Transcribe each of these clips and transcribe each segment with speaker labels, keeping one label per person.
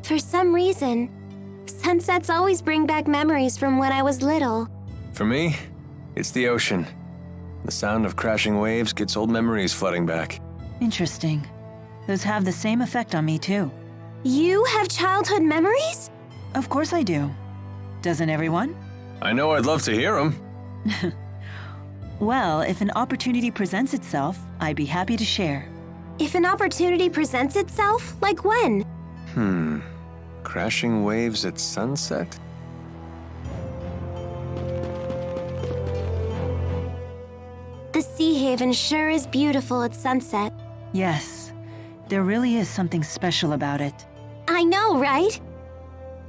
Speaker 1: For some reason, sunsets always bring back memories from when I was little.
Speaker 2: For me, it's the ocean. The sound of crashing waves gets old memories flooding back.
Speaker 3: Interesting. Those have the same effect on me, too.
Speaker 1: You have childhood memories?
Speaker 3: Of course I do. Doesn't everyone?
Speaker 2: I know I'd love to hear them.
Speaker 3: Well, if an opportunity presents itself, I'd be happy to share.
Speaker 1: If an opportunity presents itself, like when?
Speaker 2: Crashing waves at sunset?
Speaker 1: The Sea Haven sure is beautiful at sunset.
Speaker 3: Yes, there really is something special about it.
Speaker 1: I know, right?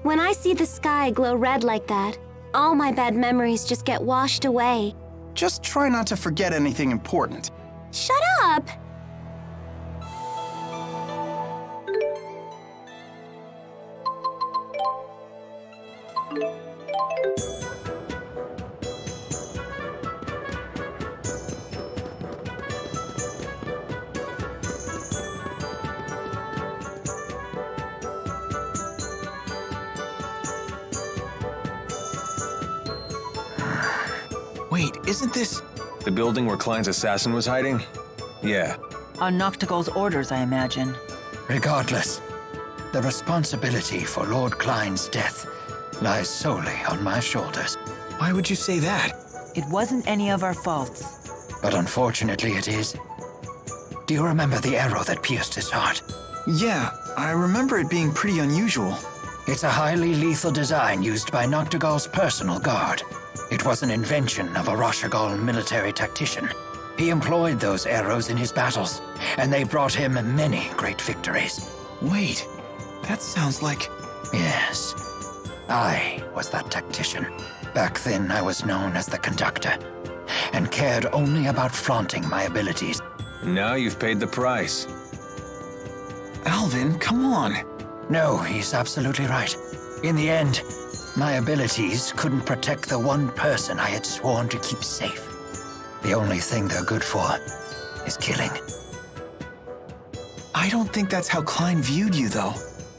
Speaker 1: When I see the sky glow red like that, all my bad memories just get washed away.
Speaker 4: Just try not to forget anything important.
Speaker 1: Shut up!
Speaker 4: Wait, isn't this...
Speaker 2: The building where Klein's assassin was hiding? Yeah.
Speaker 3: On Noctigal's orders, I imagine.
Speaker 5: Regardless, the responsibility for Lord Klein's death lies solely on my shoulders.
Speaker 4: Why would you say that?
Speaker 3: It wasn't any of our faults.
Speaker 5: But unfortunately it is. Do you remember the arrow that pierced his heart?
Speaker 4: Yeah, I remember it being pretty unusual.
Speaker 5: It's a highly lethal design used by Noctigal's personal guard. It was an invention of a Rashagal military tactician. He employed those arrows in his battles, and they brought him many great victories.
Speaker 4: Wait, that sounds like...
Speaker 5: Yes, I was that tactician. Back then, I was known as the Conductor, and cared only about flaunting my abilities.
Speaker 2: Now you've paid the price.
Speaker 4: Alvin, come on.
Speaker 5: No, he's absolutely right. In the end, my abilities couldn't protect the one person I had sworn to keep safe. The only thing they're good for is killing.
Speaker 4: I don't think that's how Klein viewed you, though.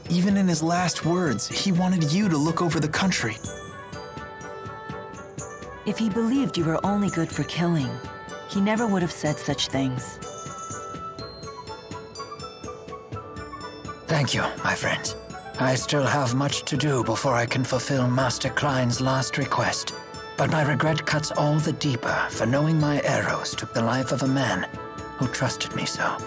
Speaker 4: Even in his last words, he wanted you to look over the country.
Speaker 3: If he believed you were only good for killing, he never would have said such things.
Speaker 5: Thank you, my friends. I still have much to do before I can fulfill Master Klein's last request. But my regret cuts all the deeper for knowing my arrows took the life of a man who trusted me so.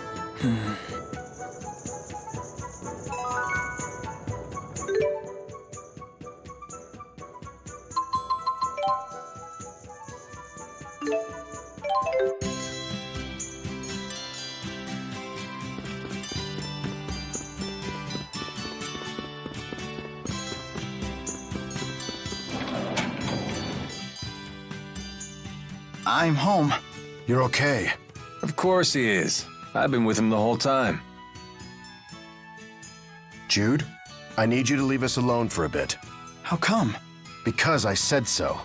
Speaker 4: I'm home.
Speaker 6: You're okay.
Speaker 2: Of course he is. I've been with him the whole time.
Speaker 6: Jude, I need you to leave us alone for a bit.
Speaker 4: How come?
Speaker 6: Because I said so.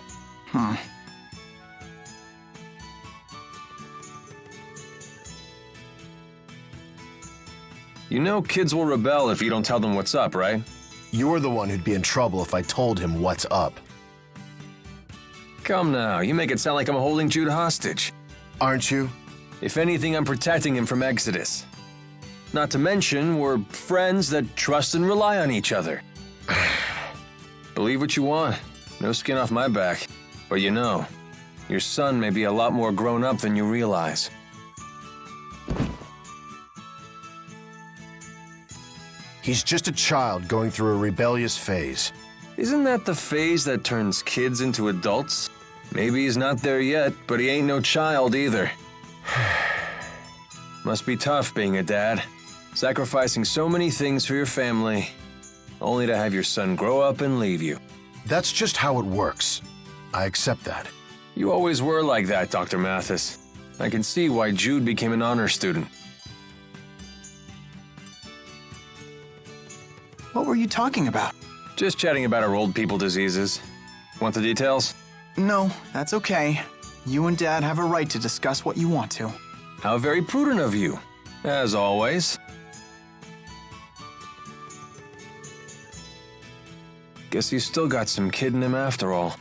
Speaker 2: You know kids will rebel if you don't tell them what's up, right?
Speaker 6: You're the one who'd be in trouble if I told him what's up.
Speaker 2: Come now, you make it sound like I'm holding Jude hostage.
Speaker 6: Aren't you?
Speaker 2: If anything, I'm protecting him from Exodus. Not to mention, we're friends that trust and rely on each other. Believe what you want. No skin off my back. But you know, your son may be a lot more grown up than you realize.
Speaker 6: He's just a child going through a rebellious phase.
Speaker 2: Isn't that the phase that turns kids into adults? Maybe he's not there yet, but he ain't no child either. Must be tough being a dad. Sacrificing so many things for your family, only to have your son grow up and leave you.
Speaker 6: That's just how it works. I accept that.
Speaker 2: You always were like that, Dr. Mathis. I can see why Jude became an honor student.
Speaker 4: What were you talking about?
Speaker 2: Just chatting about our old people diseases. Want the details?
Speaker 4: No, that's okay. You and Dad have a right to discuss what you want to.
Speaker 2: How very prudent of you. As always. Guess he's still got some kid in him after all.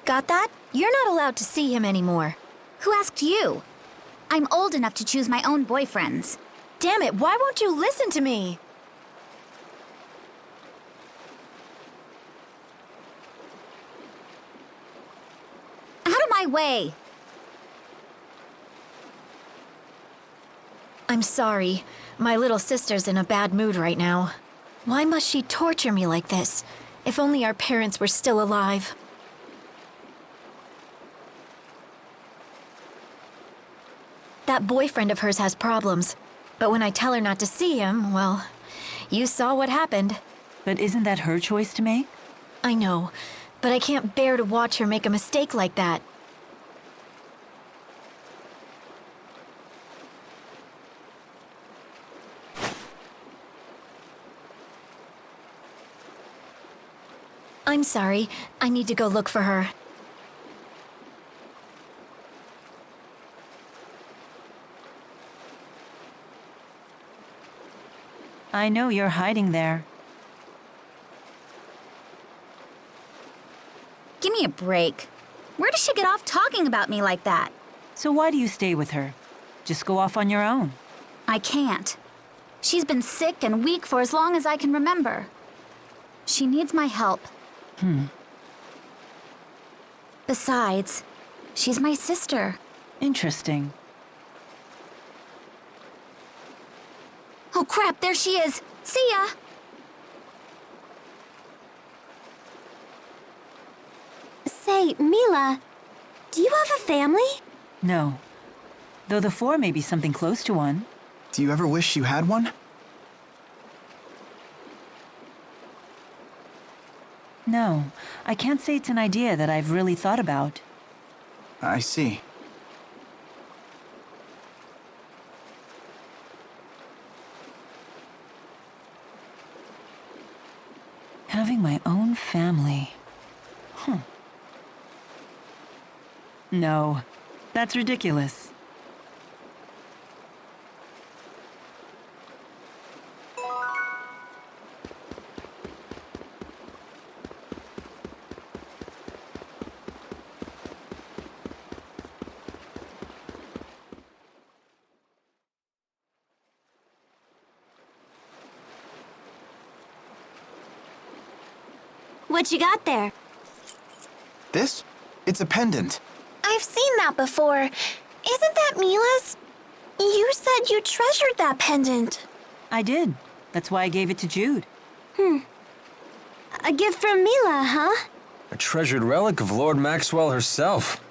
Speaker 7: Got that? You're not allowed to see him anymore.
Speaker 8: Who asked you? I'm old enough to choose my own boyfriends.
Speaker 7: Damn it, why won't you listen to me?
Speaker 8: Out of my way!
Speaker 7: I'm sorry. My little sister's in a bad mood right now. Why must she torture me like this? If only our parents were still alive. That boyfriend of hers has problems. But when I tell her not to see him, well, you saw what happened.
Speaker 3: But isn't that her choice to make?
Speaker 7: I know, but I can't bear to watch her make a mistake like that. I'm sorry. I need to go look for her.
Speaker 3: I know you're hiding there.
Speaker 8: Give me a break. Where does she get off talking about me like that?
Speaker 3: So why do you stay with her? Just go off on your own.
Speaker 8: I can't. She's been sick and weak for as long as I can remember. She needs my help. Besides, she's my sister.
Speaker 3: Interesting.
Speaker 8: Oh crap, there she is! See ya!
Speaker 1: Say, Mila, do you have a family?
Speaker 3: No. Though the 4 may be something close to one.
Speaker 4: Do you ever wish you had one?
Speaker 3: No, I can't say it's an idea that I've really thought about.
Speaker 4: I see.
Speaker 3: Having my own family. No, that's ridiculous.
Speaker 1: What you got there?
Speaker 4: This? It's a pendant.
Speaker 7: I've seen that before. Isn't that Mila's? You said you treasured that pendant.
Speaker 3: I did. That's why I gave it to Jude.
Speaker 1: A gift from Mila, huh?
Speaker 2: A treasured relic of Lord Maxwell herself.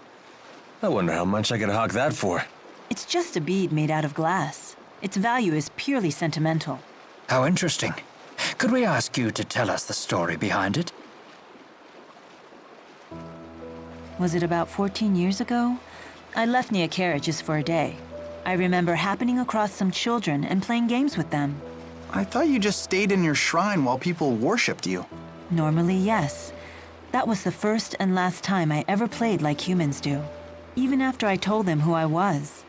Speaker 2: I wonder how much I could hawk that for.
Speaker 3: It's just a bead made out of glass. Its value is purely sentimental.
Speaker 5: How interesting. Could we ask you to tell us the story behind it?
Speaker 3: Was it about 14 years ago? I left Nia Carriages for a day. I remember happening across some children and playing games with them.
Speaker 4: I thought you just stayed in your shrine while people worshipped you.
Speaker 3: Normally, yes. That was the first and last time I ever played like humans do. Even after I told them who I was.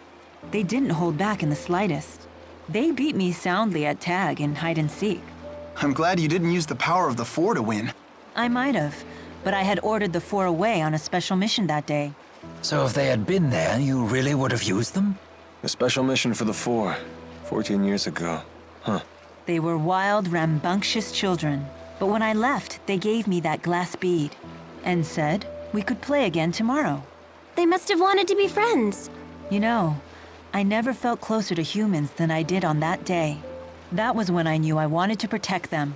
Speaker 3: They didn't hold back in the slightest. They beat me soundly at tag and hide and seek.
Speaker 4: I'm glad you didn't use the power of the Four to win.
Speaker 3: I might have, but I had ordered the Four away on a special mission that day.
Speaker 5: So if they had been there, you really would have used them?
Speaker 2: A special mission for the Four, 14 years ago. Huh.
Speaker 3: They were wild, rambunctious children. But when I left, they gave me that glass bead and said we could play again tomorrow.
Speaker 1: They must have wanted to be friends.
Speaker 3: You know, I never felt closer to humans than I did on that day. That was when I knew I wanted to protect them.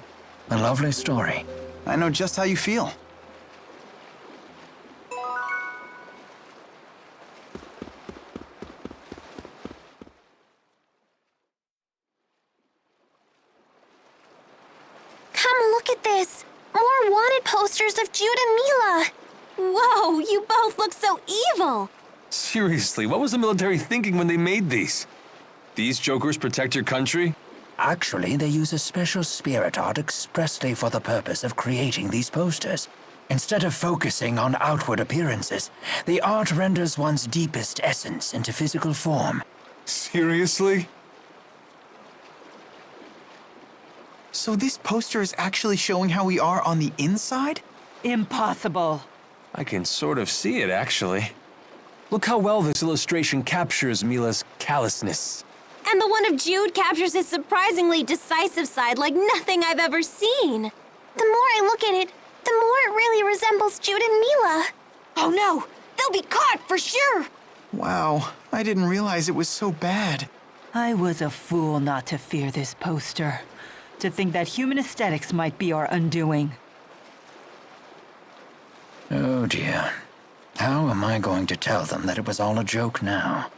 Speaker 5: A lovely story.
Speaker 4: I know just how you feel.
Speaker 7: Come look at this. More wanted posters of Jude and Mila.
Speaker 1: Whoa, you both look so evil.
Speaker 2: Seriously, what was the military thinking when they made these? These jokers protect your country?
Speaker 5: Actually, they use a special spirit art expressly for the purpose of creating these posters. Instead of focusing on outward appearances, the art renders one's deepest essence into physical form.
Speaker 2: Seriously?
Speaker 4: So this poster is actually showing how we are on the inside?
Speaker 3: Impossible.
Speaker 2: I can sort of see it, actually. Look how well this illustration captures Mila's callousness.
Speaker 1: And the one of Jude captures his surprisingly decisive side like nothing I've ever seen.
Speaker 7: The more I look at it, the more it really resembles Jude and Mila.
Speaker 1: Oh no, they'll be caught for sure.
Speaker 4: Wow, I didn't realize it was so bad.
Speaker 3: I was a fool not to fear this poster. To think that human aesthetics might be our undoing.
Speaker 5: Oh dear. How am I going to tell them that it was all a joke now?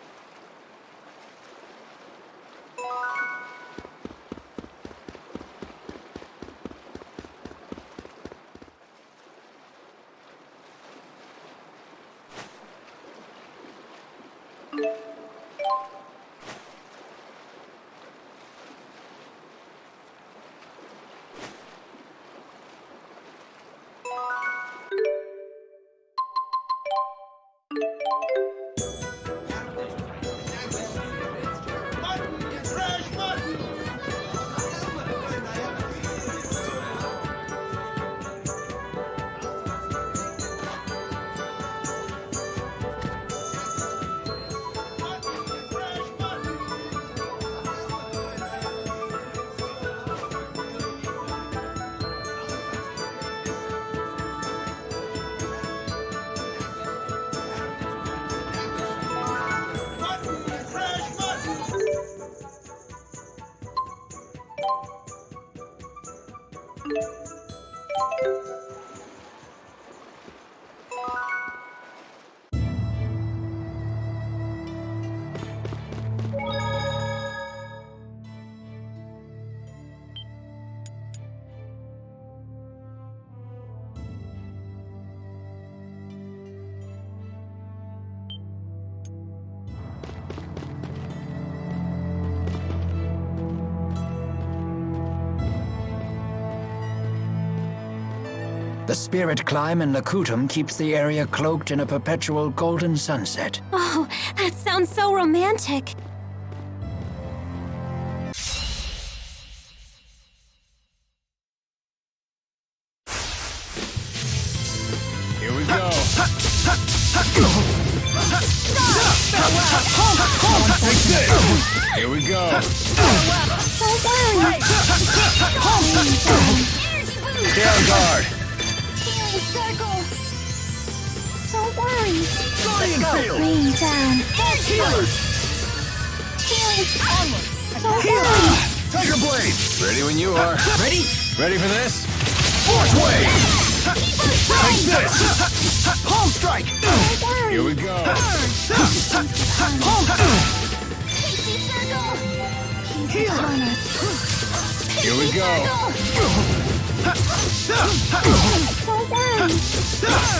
Speaker 5: The spirit climb in Lakutum keeps the area cloaked in a perpetual golden sunset.
Speaker 1: Oh, that sounds so romantic.
Speaker 2: Here we go. Here we go. Stay on guard.
Speaker 5: Lightning field!
Speaker 1: Rain down.
Speaker 5: Healers!
Speaker 1: Healing.
Speaker 6: Tiger Blade!
Speaker 2: Ready when you are.
Speaker 5: Ready?
Speaker 2: Ready for this?
Speaker 6: Force Wave! Take this!
Speaker 5: Palm strike!
Speaker 2: Here we go.
Speaker 5: Healer!
Speaker 2: Here we go.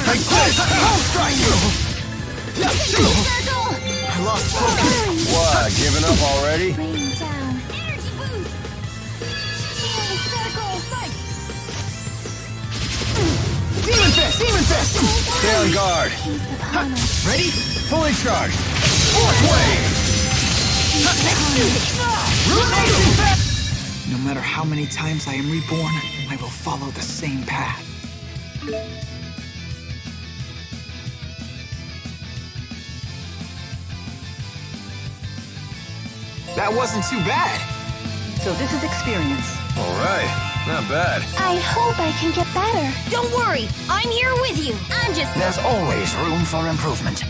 Speaker 5: Take this! Palm strike! I lost focus.
Speaker 2: What, giving up already?
Speaker 1: Rain down.
Speaker 5: Demon Fist! Demon Fist!
Speaker 2: Stay on guard.
Speaker 5: Ready?
Speaker 2: Fully charged.
Speaker 5: Force Wave!
Speaker 9: No matter how many times I am reborn, I will follow the same path. That wasn't too bad.
Speaker 3: So this is experience.
Speaker 2: All right, not bad.
Speaker 1: I hope I can get better.
Speaker 8: Don't worry, I'm here with you. I'm just...
Speaker 5: There's always room for improvement.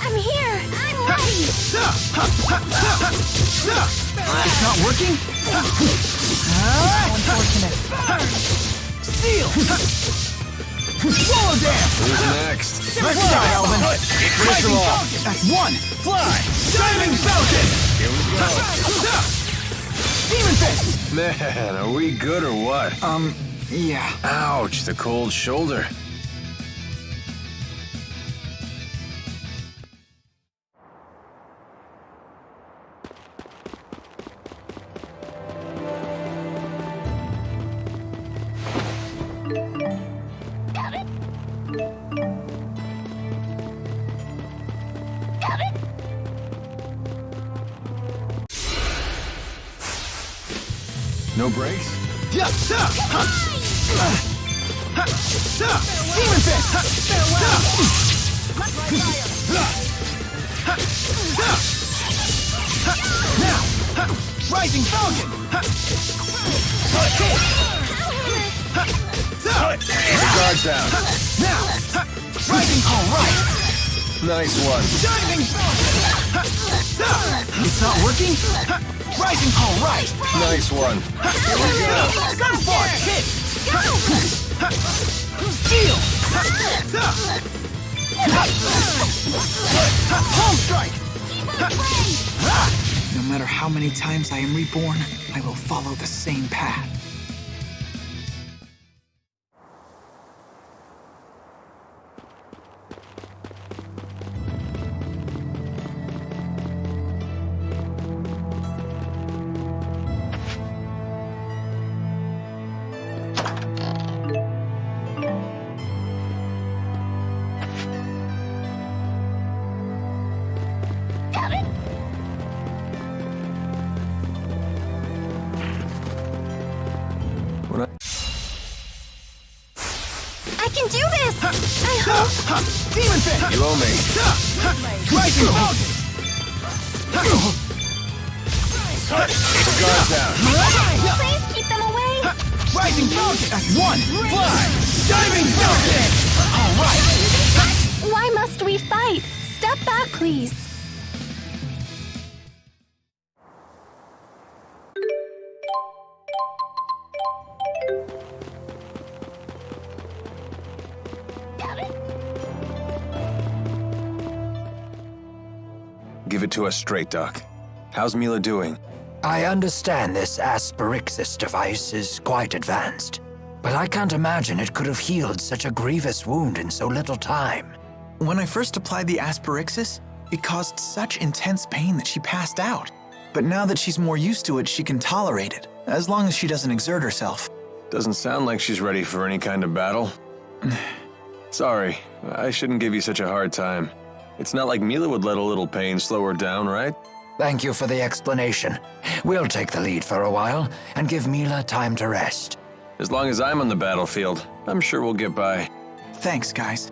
Speaker 1: I'm here. I'm ready.
Speaker 5: It's not working?
Speaker 3: Unfortunate.
Speaker 5: Steel! Swallow dance!
Speaker 2: Who's next?
Speaker 5: Let's go, Alvin!
Speaker 2: Finish them off.
Speaker 5: That's one! Fly! Diving Falcon!
Speaker 2: Here we go.
Speaker 5: Demon Fist!
Speaker 2: Man, are we good or what?
Speaker 9: Yeah.
Speaker 2: Ouch, the cold shoulder. No brakes?
Speaker 5: Demon Fist! Now! Rising Falcon!
Speaker 2: Keep the guards down.
Speaker 5: Now! Rising All Right!
Speaker 2: Nice one.
Speaker 5: Diving Falcon! It's not working? Rising All Right!
Speaker 2: Nice one. Here we go.
Speaker 5: Gunforce hit! Steel! Palm strike!
Speaker 9: No matter how many times I am reborn, I will follow the same path.
Speaker 1: I can do this. I hope.
Speaker 5: Demon Fist!
Speaker 2: You owe me.
Speaker 5: Rising Falcon!
Speaker 2: Keep the guards down.
Speaker 1: Please keep them away.
Speaker 5: Rising Falcon! That's one! Fly! Diving Falcon! All right!
Speaker 1: Why must we fight? Step back, please.
Speaker 2: Give it to us straight, Doc. How's Mila doing?
Speaker 5: I understand this Asperixis device is quite advanced, but I can't imagine it could have healed such a grievous wound in so little time.
Speaker 4: When I first applied the Asperixis, it caused such intense pain that she passed out. But now that she's more used to it, she can tolerate it, as long as she doesn't exert herself.
Speaker 2: Doesn't sound like she's ready for any kind of battle. Sorry, I shouldn't give you such a hard time. It's not like Mila would let a little pain slow her down, right?
Speaker 5: Thank you for the explanation. We'll take the lead for a while and give Mila time to rest.
Speaker 2: As long as I'm on the battlefield, I'm sure we'll get by.
Speaker 4: Thanks, guys.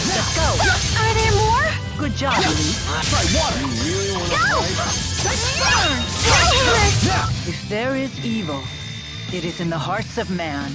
Speaker 7: Let's go. Are there more?
Speaker 3: Good job, Elise. If there is evil, it is in the hearts of man.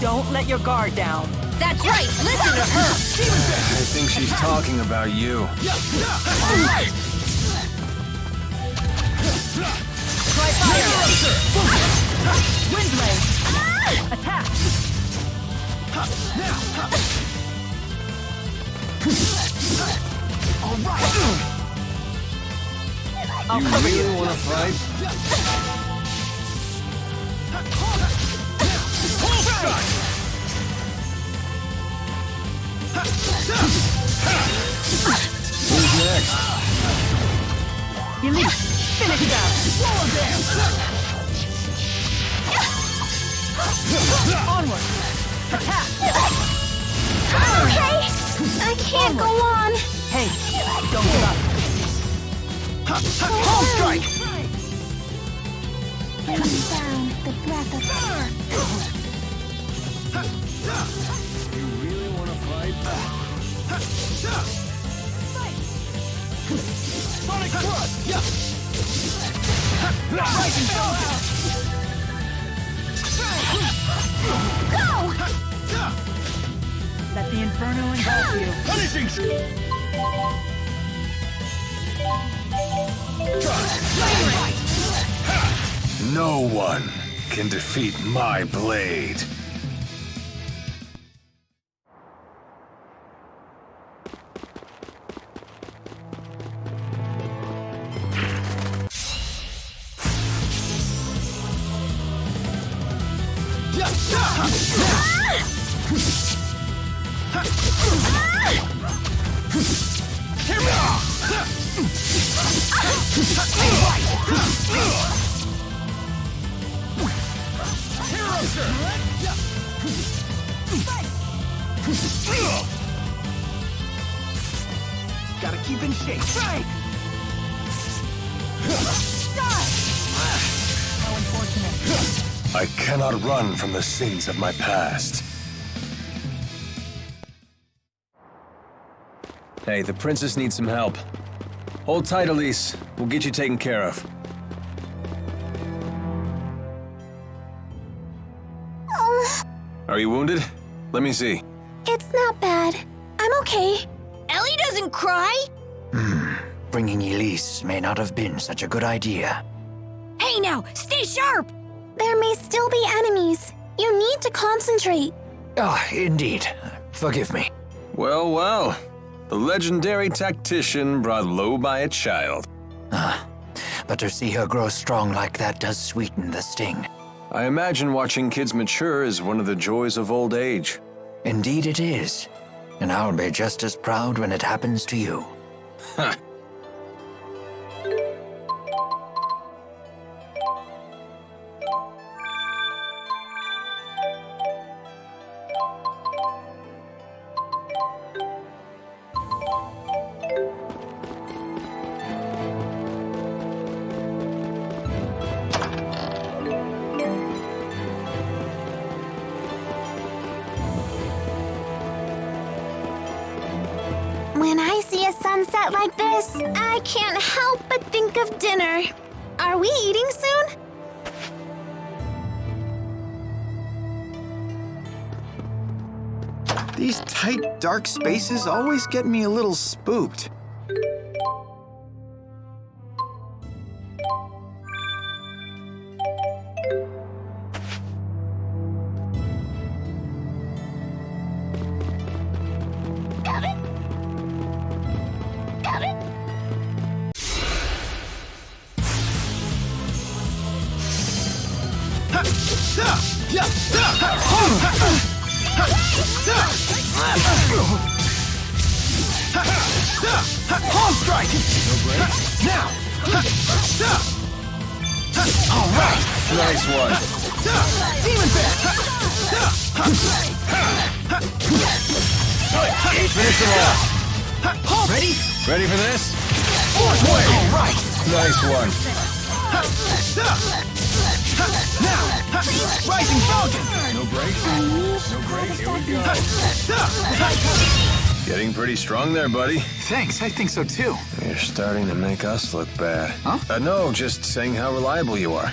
Speaker 3: Don't let your guard down.
Speaker 7: That's right. Listen to her.
Speaker 2: I think she's talking about you.
Speaker 3: Try fire. Wind blade. Attack.
Speaker 9: All right.
Speaker 3: I'll
Speaker 2: You
Speaker 3: cover
Speaker 2: really
Speaker 3: you.
Speaker 2: want to fight? Who's next?
Speaker 3: Elise, finish that. Onward. Attack.
Speaker 1: Okay, I can't go on.
Speaker 3: Hey, don't give up.
Speaker 9: Home strike.
Speaker 1: I found the breath of fire.
Speaker 2: You really want to fight?
Speaker 9: Sonic thrust.
Speaker 1: Go!
Speaker 3: Let the inferno engulf you.
Speaker 9: Punishing.
Speaker 2: No one can defeat my blade.
Speaker 9: Gotta keep in shape. Strike.
Speaker 3: How unfortunate.
Speaker 2: I cannot run from the sins of my past. Hey, the princess needs some help. Hold tight, Elise. We'll get you taken care of. Are you wounded? Let me see.
Speaker 1: It's not bad. I'm okay.
Speaker 7: Ellie doesn't cry.
Speaker 5: Bringing Elise may not have been such a good idea.
Speaker 7: Hey now, stay sharp.
Speaker 1: There may still be enemies. You need to concentrate.
Speaker 5: Ah, indeed. Forgive me.
Speaker 2: Well, well. The legendary tactician brought low by a child.
Speaker 5: But to see her grow strong like that does sweeten the sting.
Speaker 2: I imagine watching kids mature is one of the joys of old age.
Speaker 5: Indeed it is. And I'll be just as proud when it happens to you.
Speaker 2: Ha!
Speaker 1: When I see a sunset like this, I can't help but think of dinner. Are we eating soon?
Speaker 4: These tight, dark spaces always get me a little spooked.
Speaker 9: Palm strike! No break. Now! All right!
Speaker 2: Nice one.
Speaker 9: Demon fist!
Speaker 2: Finish him off.
Speaker 9: Ready?
Speaker 2: Ready for this?
Speaker 9: Fourth wave! All right!
Speaker 2: Nice one.
Speaker 9: Now! Rising Falcon!
Speaker 2: No break. No break. Here we go. Getting pretty strong there, buddy.
Speaker 4: Thanks, I think so too.
Speaker 2: You're starting to make us look bad.
Speaker 4: Huh?
Speaker 2: No, just saying how reliable you are.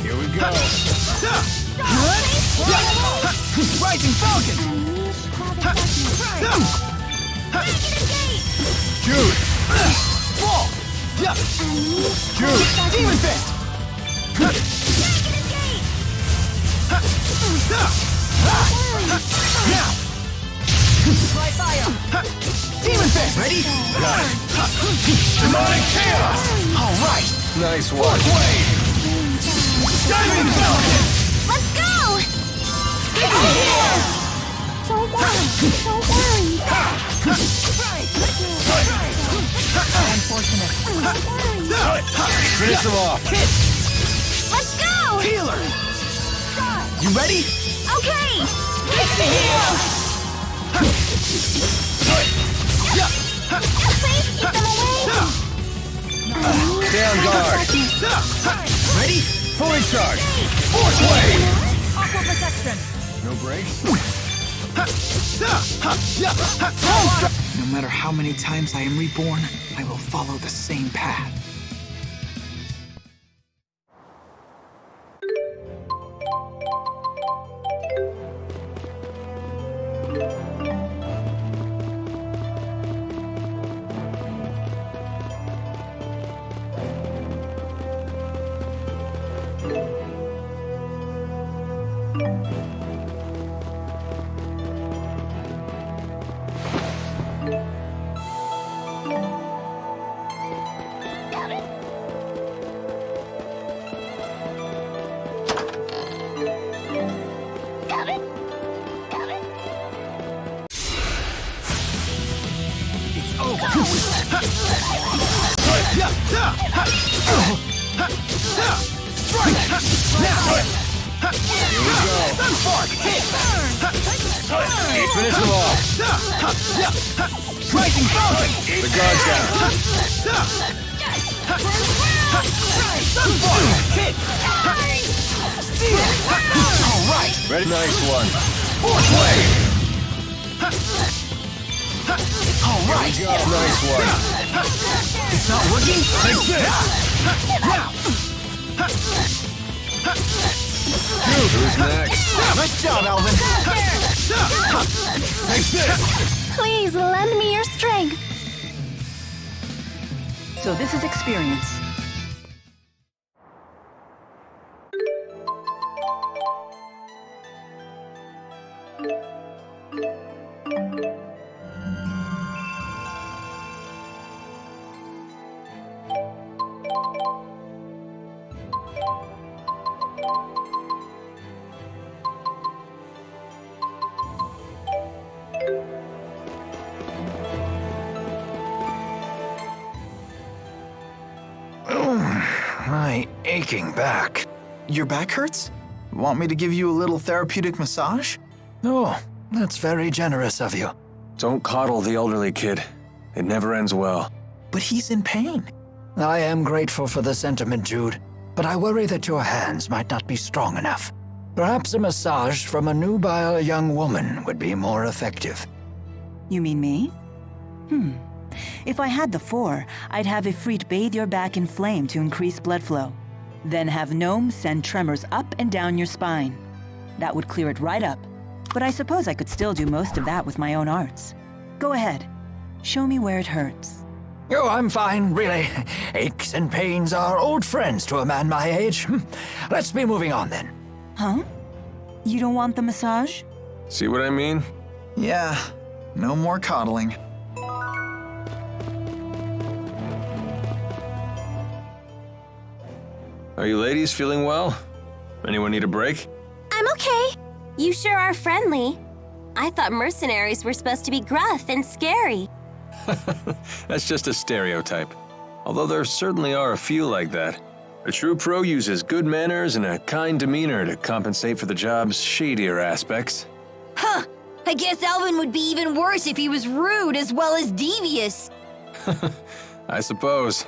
Speaker 2: Here we go.
Speaker 9: Rising Falcon!
Speaker 2: Jude!
Speaker 9: Fall!
Speaker 2: Jude!
Speaker 9: Demon fist! Now! Fly fire! Demon fist! Ready? Demonic chaos! All right!
Speaker 2: Nice one.
Speaker 9: Fourth wave! Diving Falcon!
Speaker 1: Let's go! Don't worry. Don't worry.
Speaker 3: Unfortunate.
Speaker 2: Finish them off.
Speaker 1: Let's go!
Speaker 9: Healer! You ready?
Speaker 1: Okay! Please keep them away!
Speaker 2: Stay on guard.
Speaker 9: Ready?
Speaker 2: Fully charged.
Speaker 9: Fourth wave!
Speaker 3: Aqua protection.
Speaker 2: No breaks.
Speaker 9: No matter how many times I am reborn, I will follow the same path.
Speaker 2: Finish them off.
Speaker 9: Rising Falcon!
Speaker 2: The guard's down.
Speaker 9: Hit! All right!
Speaker 2: Ready? Nice one.
Speaker 9: Fourth wave!
Speaker 2: go. Nice one.
Speaker 9: It's not working?
Speaker 2: Take this. Who's next?
Speaker 9: Nice job, Alvin.
Speaker 2: Take this.
Speaker 1: Please lend me your strength.
Speaker 3: So this is experience.
Speaker 5: My aching back.
Speaker 4: Your back hurts? Want me to give you a little therapeutic massage?
Speaker 5: Oh, that's very generous of you.
Speaker 2: Don't coddle the elderly kid. It never ends well.
Speaker 4: But he's in pain.
Speaker 5: I am grateful for the sentiment, Jude, but I worry that your hands might not be strong enough. Perhaps a massage from a nubile young woman would be more effective.
Speaker 3: You mean me? If I had the 4, I'd have Ifrit bathe your back in flame to increase blood flow. Then have Gnome send tremors up and down your spine. That would clear it right up. But I suppose I could still do most of that with my own arts. Go ahead. Show me where it hurts.
Speaker 5: Oh, I'm fine, really. Aches and pains are old friends to a man my age. Let's be moving on then.
Speaker 3: Huh? You don't want the massage?
Speaker 2: See what I mean?
Speaker 4: Yeah, no more coddling.
Speaker 2: Are you ladies feeling well? Anyone need a break?
Speaker 1: I'm okay. You sure are friendly. I thought mercenaries were supposed to be gruff and scary.
Speaker 2: That's just a stereotype. Although there certainly are a few like that. A true pro uses good manners and a kind demeanor to compensate for the job's shadier aspects.
Speaker 10: Huh. I guess Alvin would be even worse if he was rude as well as devious.
Speaker 2: I suppose.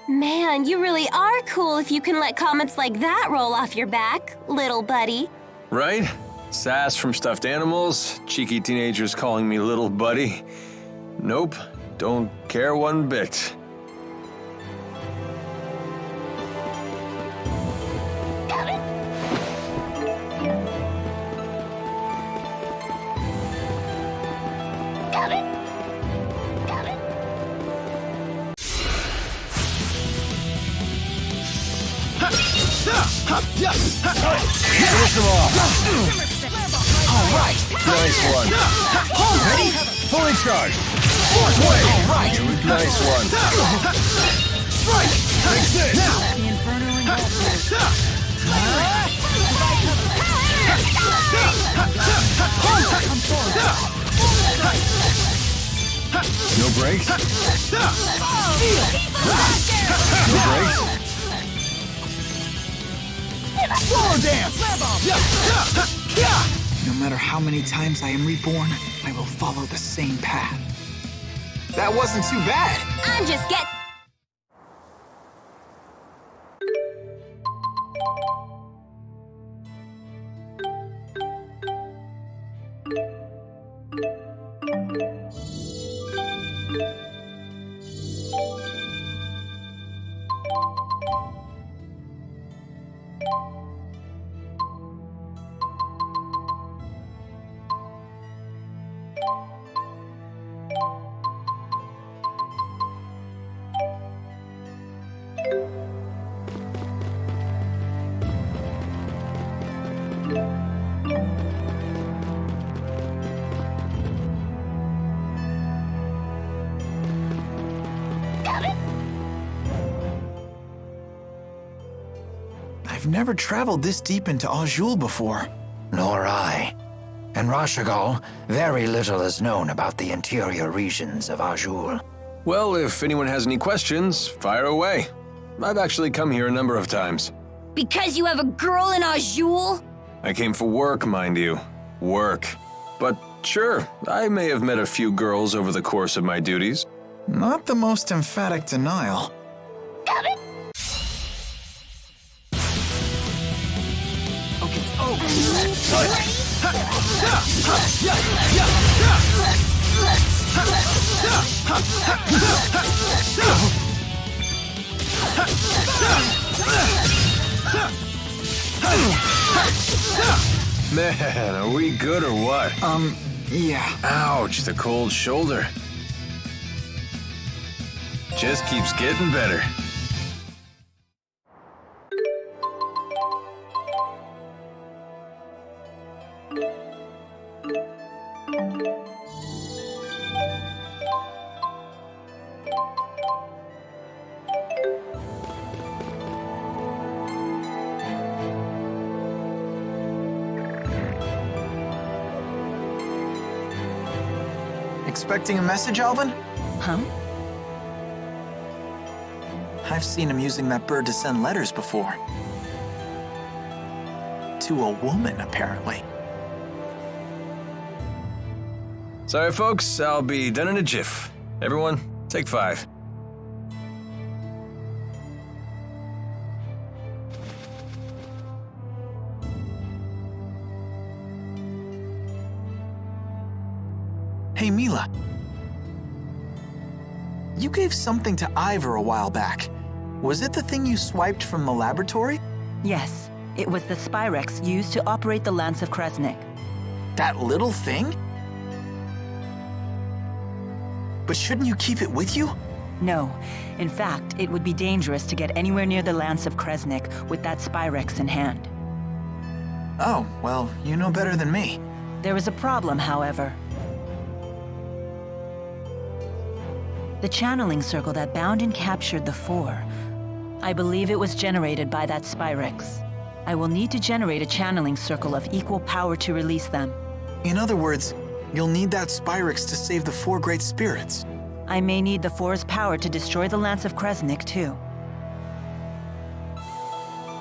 Speaker 1: Man, you really are cool if you can let comments like that roll off your back, little buddy.
Speaker 2: Right? Sass from stuffed animals, cheeky teenagers calling me little buddy. Nope, don't care one bit. Finish them off.
Speaker 9: All right.
Speaker 2: Nice one.
Speaker 9: Ready?
Speaker 2: Fully charged.
Speaker 9: Force wave. All right.
Speaker 2: Nice one.
Speaker 9: Strike.
Speaker 2: Take this.
Speaker 9: Now.
Speaker 2: No breaks? No breaks?
Speaker 9: Roller dance. No matter how many times I am reborn, I will follow the same path. That wasn't too bad.
Speaker 1: I'm just getting...
Speaker 4: I've never traveled this deep into Azul before.
Speaker 5: Nor I. In Rashagal, very little is known about the interior regions of Azul.
Speaker 2: Well, if anyone has any questions, fire away. I've actually come here a number of times.
Speaker 10: Because you have a girl in Azul?
Speaker 2: I came for work, mind you. Work. But sure, I may have met a few girls over the course of my duties.
Speaker 4: Not the most emphatic denial.
Speaker 2: Man, are we good or what?
Speaker 9: Yeah.
Speaker 2: Ouch, the cold shoulder. Just keeps getting better.
Speaker 4: Expecting a message, Alvin?
Speaker 3: Huh?
Speaker 4: I've seen him using that bird to send letters before. To a woman, apparently.
Speaker 2: Sorry, folks, I'll be done in a jiff. Everyone, take 5.
Speaker 4: Hey, Mila. You gave something to Ivor a while back. Was it the thing you swiped from the laboratory?
Speaker 3: Yes, it was the Spyrex used to operate the Lance of Kresnik.
Speaker 4: That little thing? But shouldn't you keep it with you?
Speaker 3: No. In fact, it would be dangerous to get anywhere near the Lance of Kresnik with that Spyrex in hand.
Speaker 4: Oh, well, you know better than me.
Speaker 3: There is a problem, however. The channeling circle that bound and captured the 4. I believe it was generated by that Spyrex. I will need to generate a channeling circle of equal power to release them.
Speaker 4: In other words, you'll need that Spyrex to save the 4 great spirits.
Speaker 3: I may need the 4's power to destroy the Lance of Kresnik, too.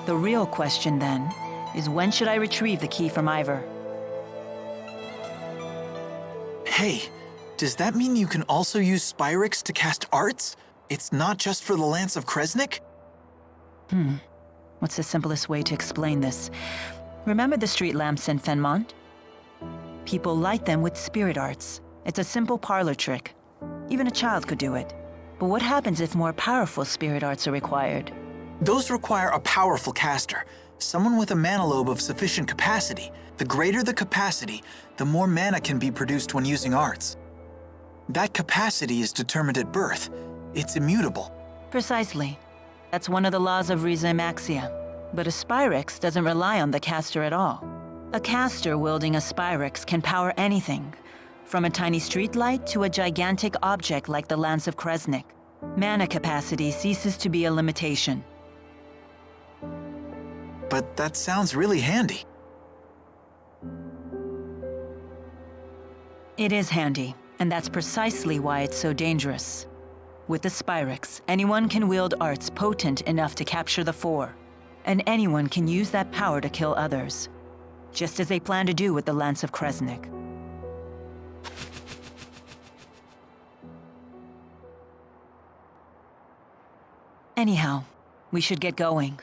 Speaker 3: The real question, then, is when should I retrieve the key from Ivor?
Speaker 4: Hey, does that mean you can also use Spyrex to cast arts? It's not just for the Lance of Kresnik?
Speaker 3: What's the simplest way to explain this? Remember the street lamps in Fenmont? People light them with spirit arts. It's a simple parlor trick. Even a child could do it. But what happens if more powerful spirit arts are required?
Speaker 4: Those require a powerful caster, someone with a mana lobe of sufficient capacity. The greater the capacity, the more mana can be produced when using arts. That capacity is determined at birth. It's immutable.
Speaker 3: Precisely. That's one of the laws of Rizemaxia. But a Spyrex doesn't rely on the caster at all. A caster wielding a Spyrex can power anything, from a tiny streetlight to a gigantic object like the Lance of Kresnik. Mana capacity ceases to be a limitation.
Speaker 4: But that sounds really handy.
Speaker 3: It is handy, and that's precisely why it's so dangerous. With the Spyrex, anyone can wield arts potent enough to capture the 4, and anyone can use that power to kill others, just as they plan to do with the Lance of Kresnik. Anyhow, we should get going.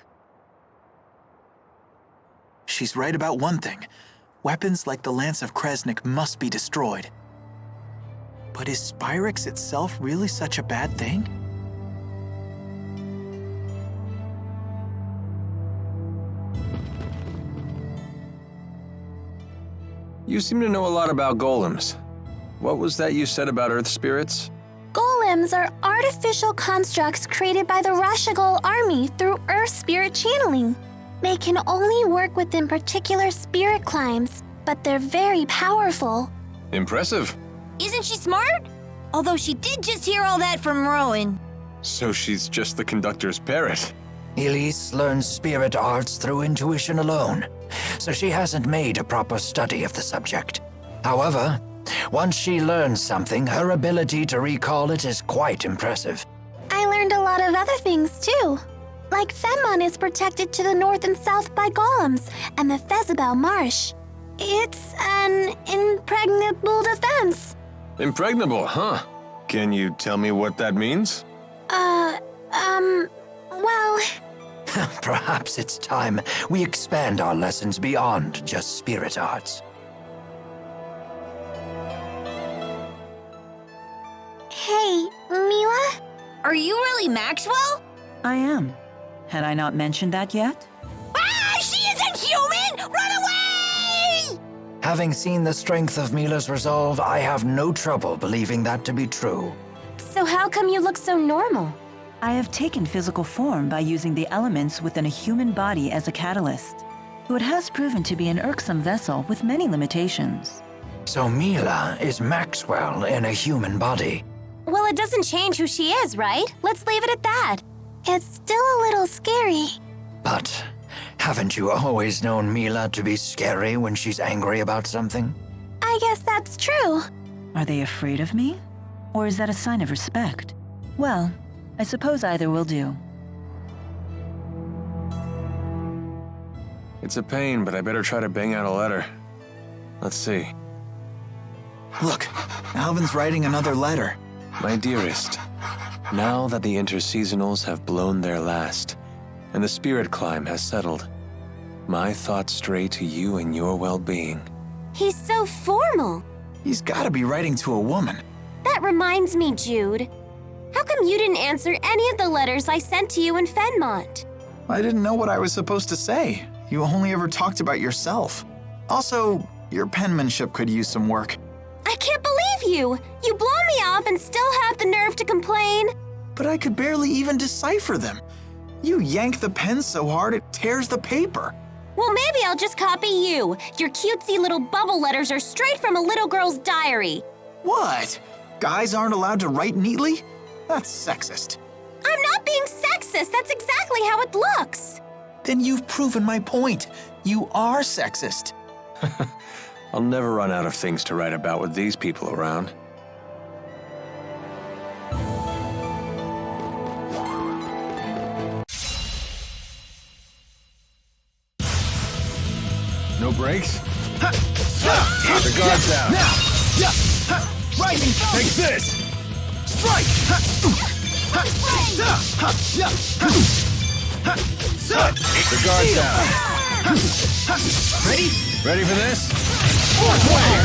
Speaker 4: She's right about one thing. Weapons like the Lance of Kresnik must be destroyed. But is Spyrex itself really such a bad thing?
Speaker 2: You seem to know a lot about golems. What was that you said about earth spirits?
Speaker 1: Golems are artificial constructs created by the Rashagol army through Earth spirit channeling. They can only work within particular spirit climes, but they're very powerful.
Speaker 2: Impressive.
Speaker 10: Isn't she smart? Although she did just hear all that from Rowan.
Speaker 2: So she's just the conductor's parrot.
Speaker 5: Elise learns spirit arts through intuition alone, so she hasn't made a proper study of the subject. However, once she learns something, her ability to recall it is quite impressive.
Speaker 1: I learned a lot of other things too. Like Fenmon is protected to the north and south by golems, and the Fezabel Marsh. It's an impregnable defense.
Speaker 2: Impregnable, huh? Can you tell me what that means?
Speaker 1: Well...
Speaker 5: Perhaps it's time we expand our lessons beyond just spirit arts.
Speaker 1: Hey,
Speaker 10: Are you really Maxwell?
Speaker 3: I am. Had I not mentioned that yet?
Speaker 10: Ah! She isn't human! Run away!
Speaker 5: Having seen the strength of Mila's resolve, I have no trouble believing that to be true.
Speaker 1: So how come you look so normal?
Speaker 3: I have taken physical form by using the elements within a human body as a catalyst. So it has proven to be an irksome vessel with many limitations.
Speaker 5: So Mila is Maxwell in a human body.
Speaker 1: Well, it doesn't change who she is, right? Let's leave it at that. It's still a little scary.
Speaker 5: But haven't you always known Mila to be scary when she's angry about something?
Speaker 1: I guess that's true.
Speaker 3: Are they afraid of me? Or is that a sign of respect? Well, I suppose either will do.
Speaker 2: It's a pain, but I better try to bang out a letter. Let's see.
Speaker 4: Look, Alvin's writing another letter.
Speaker 2: My dearest, now that the interseasonals have blown their last, and the spirit climb has settled, my thoughts stray to you and your well-being.
Speaker 1: He's so formal.
Speaker 4: He's gotta be writing to a woman.
Speaker 1: That reminds me, Jude. How come you didn't answer any of the letters I sent to you in Fenmont?
Speaker 9: I didn't know what I was supposed to say. You only ever talked about yourself. Also, your penmanship could use some work.
Speaker 1: I can't believe you! You blow me off and still have the nerve to complain.
Speaker 9: But I could barely even decipher them. You yank the pen so hard it tears the paper.
Speaker 1: Well, maybe I'll just copy you. Your cutesy little bubble letters are straight from a little girl's diary.
Speaker 9: What? Guys aren't allowed to write neatly? That's sexist.
Speaker 1: I'm not being sexist. That's exactly how it looks.
Speaker 4: Then you've proven my point. You are sexist.
Speaker 2: I'll never run out of things to write about with these people around. No breaks? Keep the guard down.
Speaker 9: Rising!
Speaker 2: Take this!
Speaker 9: Strike!
Speaker 2: Keep the guard down.
Speaker 9: Ready?
Speaker 2: Ready for this?
Speaker 9: All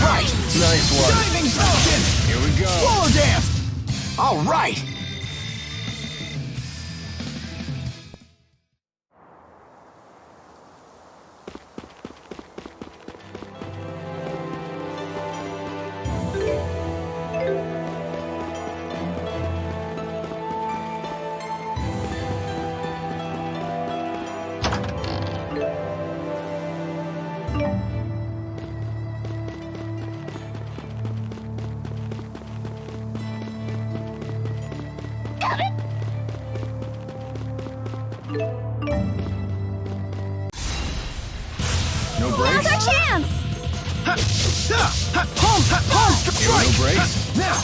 Speaker 9: right!
Speaker 2: Nice one.
Speaker 9: Diving Falcon!
Speaker 2: Here we go.
Speaker 9: Swallow dance! All right!
Speaker 2: No breaks?
Speaker 1: Now's our chance!
Speaker 2: No breaks?
Speaker 9: Now!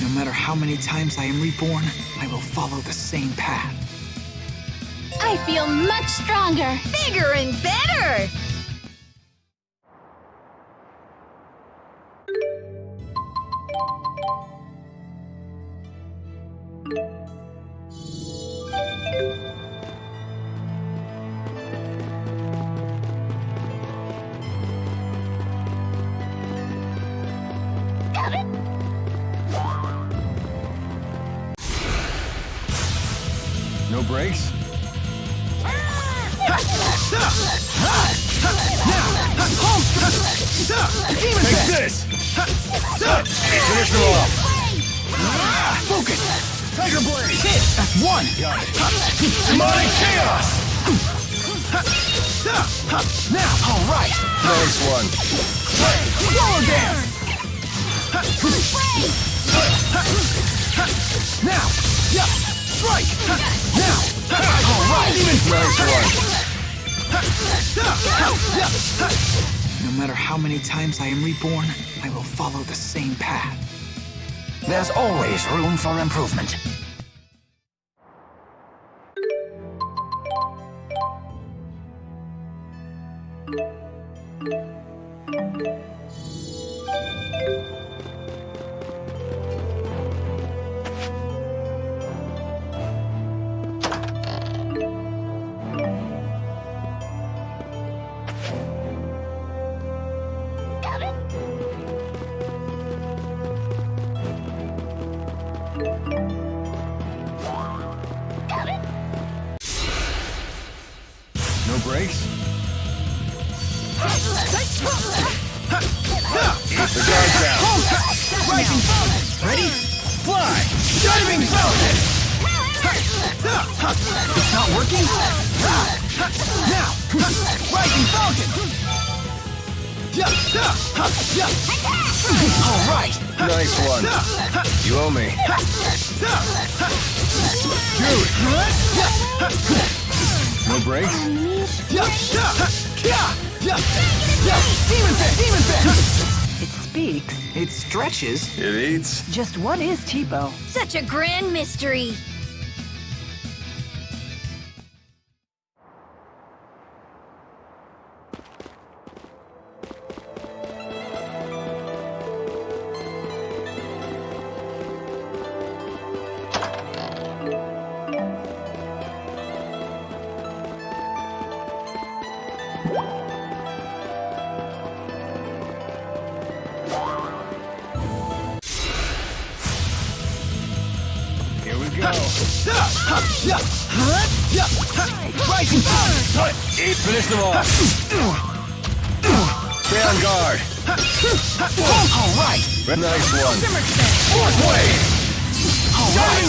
Speaker 9: No matter how many times I am reborn, I will follow the same path.
Speaker 1: I feel much stronger.
Speaker 10: Bigger and better!
Speaker 2: No breaks? Take this! Finish them off!
Speaker 9: Focus!
Speaker 2: Tiger Blade!
Speaker 9: Hit! That's one!
Speaker 2: Got it! Demonic Chaos!
Speaker 9: Now! All right!
Speaker 2: Nice one!
Speaker 9: Swallow dance! Now! Yeah! Strike! Now! All right!
Speaker 2: Nice one!
Speaker 9: No matter how many times I am reborn, I will follow the same path.
Speaker 5: There's always room for improvement.
Speaker 1: Got it?
Speaker 2: brakes. Keep the guard down.
Speaker 9: Rising Falcon! Ready?
Speaker 2: Fly!
Speaker 9: Diving Falcon! It's not working? Now! Rising Falcon! All right!
Speaker 2: Nice one. You owe me. Jude! No brakes?
Speaker 9: Demon Fist! Demon Fist!
Speaker 3: It speaks.
Speaker 9: It stretches.
Speaker 2: It eats.
Speaker 3: Just what is Tipo?
Speaker 10: Such a grand mystery.
Speaker 2: Here we go.
Speaker 9: Rising Falcon!
Speaker 2: Finish them off. Stay on guard.
Speaker 9: All right!
Speaker 2: Nice one.
Speaker 9: Fourth wave! All right!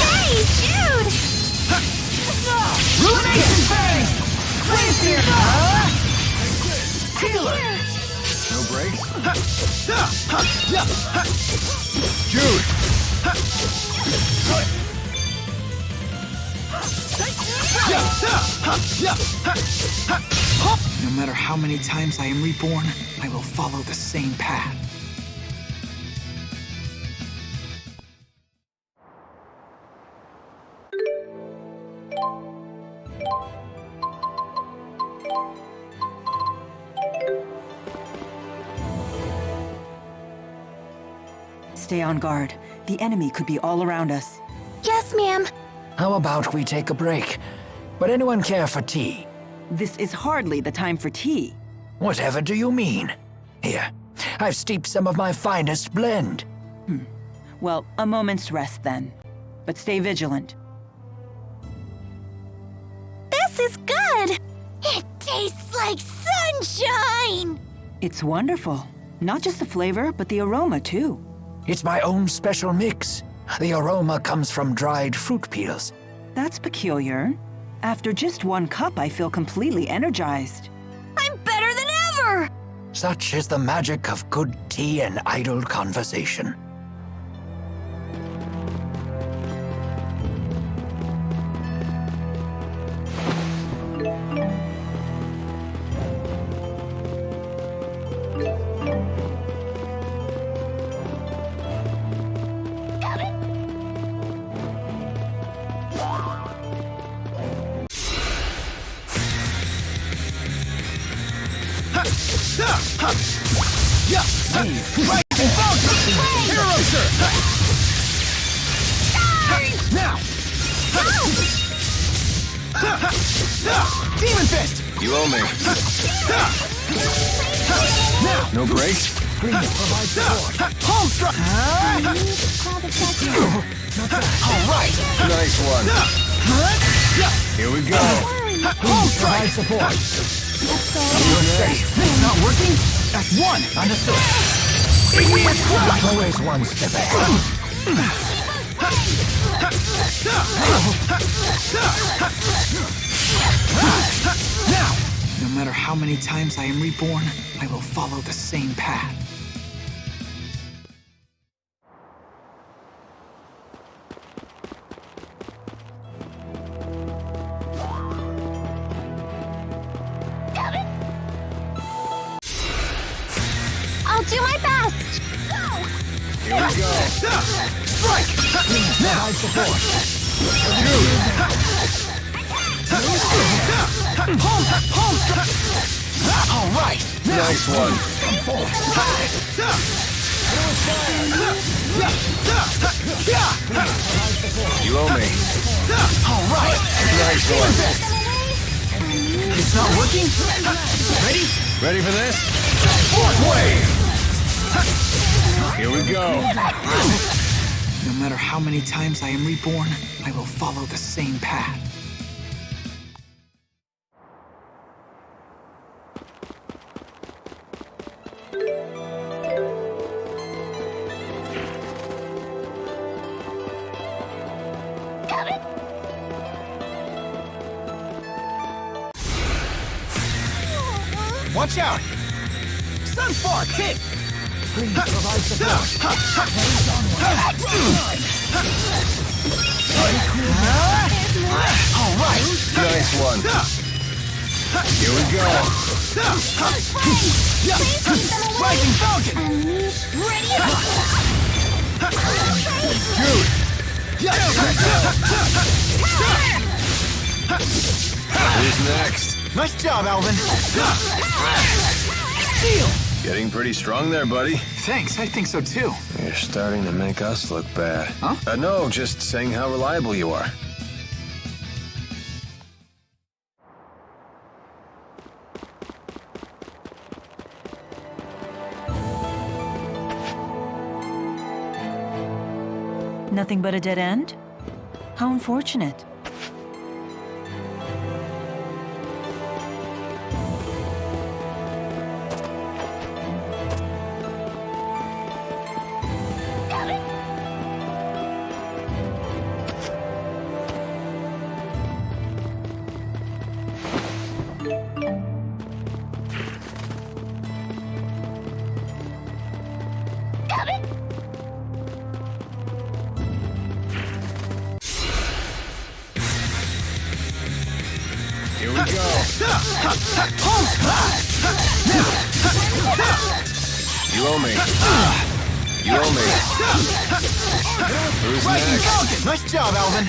Speaker 1: Hey, Jude!
Speaker 9: Ruination Phase! Clear! Healer!
Speaker 2: No brakes? Jude!
Speaker 4: No matter how many times I am reborn, I will follow the same path.
Speaker 3: Stay on guard. The enemy could be all around us.
Speaker 1: Yes, ma'am.
Speaker 5: How about we take a break? Would anyone care for tea?
Speaker 3: This is hardly the time for tea.
Speaker 5: Whatever do you mean? Here, I've steeped some of my finest blend.
Speaker 3: Well, a moment's rest then. But stay vigilant.
Speaker 1: This is good.
Speaker 10: It tastes like sunshine!
Speaker 3: It's wonderful. Not just the flavor, but the aroma too.
Speaker 5: It's my own special mix. The aroma comes from dried fruit peels.
Speaker 3: That's peculiar. After just one cup, I feel completely energized.
Speaker 10: I'm better than ever!
Speaker 5: Such is the magic of good tea and idle conversation.
Speaker 9: Now! Demon Fist!
Speaker 2: You owe me.
Speaker 9: Now!
Speaker 2: No brakes?
Speaker 9: Please provide support. Home struck! All right!
Speaker 2: Nice one. Here we go.
Speaker 9: Home strike! Support. You're safe. It's not working? That's one. Understood.
Speaker 5: Always one step ahead.
Speaker 9: Now!
Speaker 4: No matter how many times I am reborn, I will follow the same path.
Speaker 1: I'll do my best.
Speaker 2: Here we go.
Speaker 9: Strike! Please now support. Home strike! All right!
Speaker 2: Nice one. You owe me.
Speaker 9: All right!
Speaker 2: Nice one.
Speaker 9: It's not working? Ready?
Speaker 2: Ready for this?
Speaker 9: Fourth wave!
Speaker 2: Here we go.
Speaker 4: No matter how many times I am reborn, I will follow the same path.
Speaker 5: Watch out! Sunspark, hit! Please provide support. All right.
Speaker 2: Nice one. Here we go.
Speaker 5: Rising Falcon!
Speaker 1: Ready?
Speaker 2: Jude! Who's next?
Speaker 9: Nice job, Alvin.
Speaker 5: Steel!
Speaker 2: Getting pretty strong there, buddy.
Speaker 9: Thanks, I think so too.
Speaker 2: You're starting to make us look bad.
Speaker 9: Huh?
Speaker 2: No, just saying how reliable you are.
Speaker 3: Nothing but a dead end? How unfortunate.
Speaker 2: Here we go. You owe me. You owe me. Who's next?
Speaker 9: Nice job, Alvin.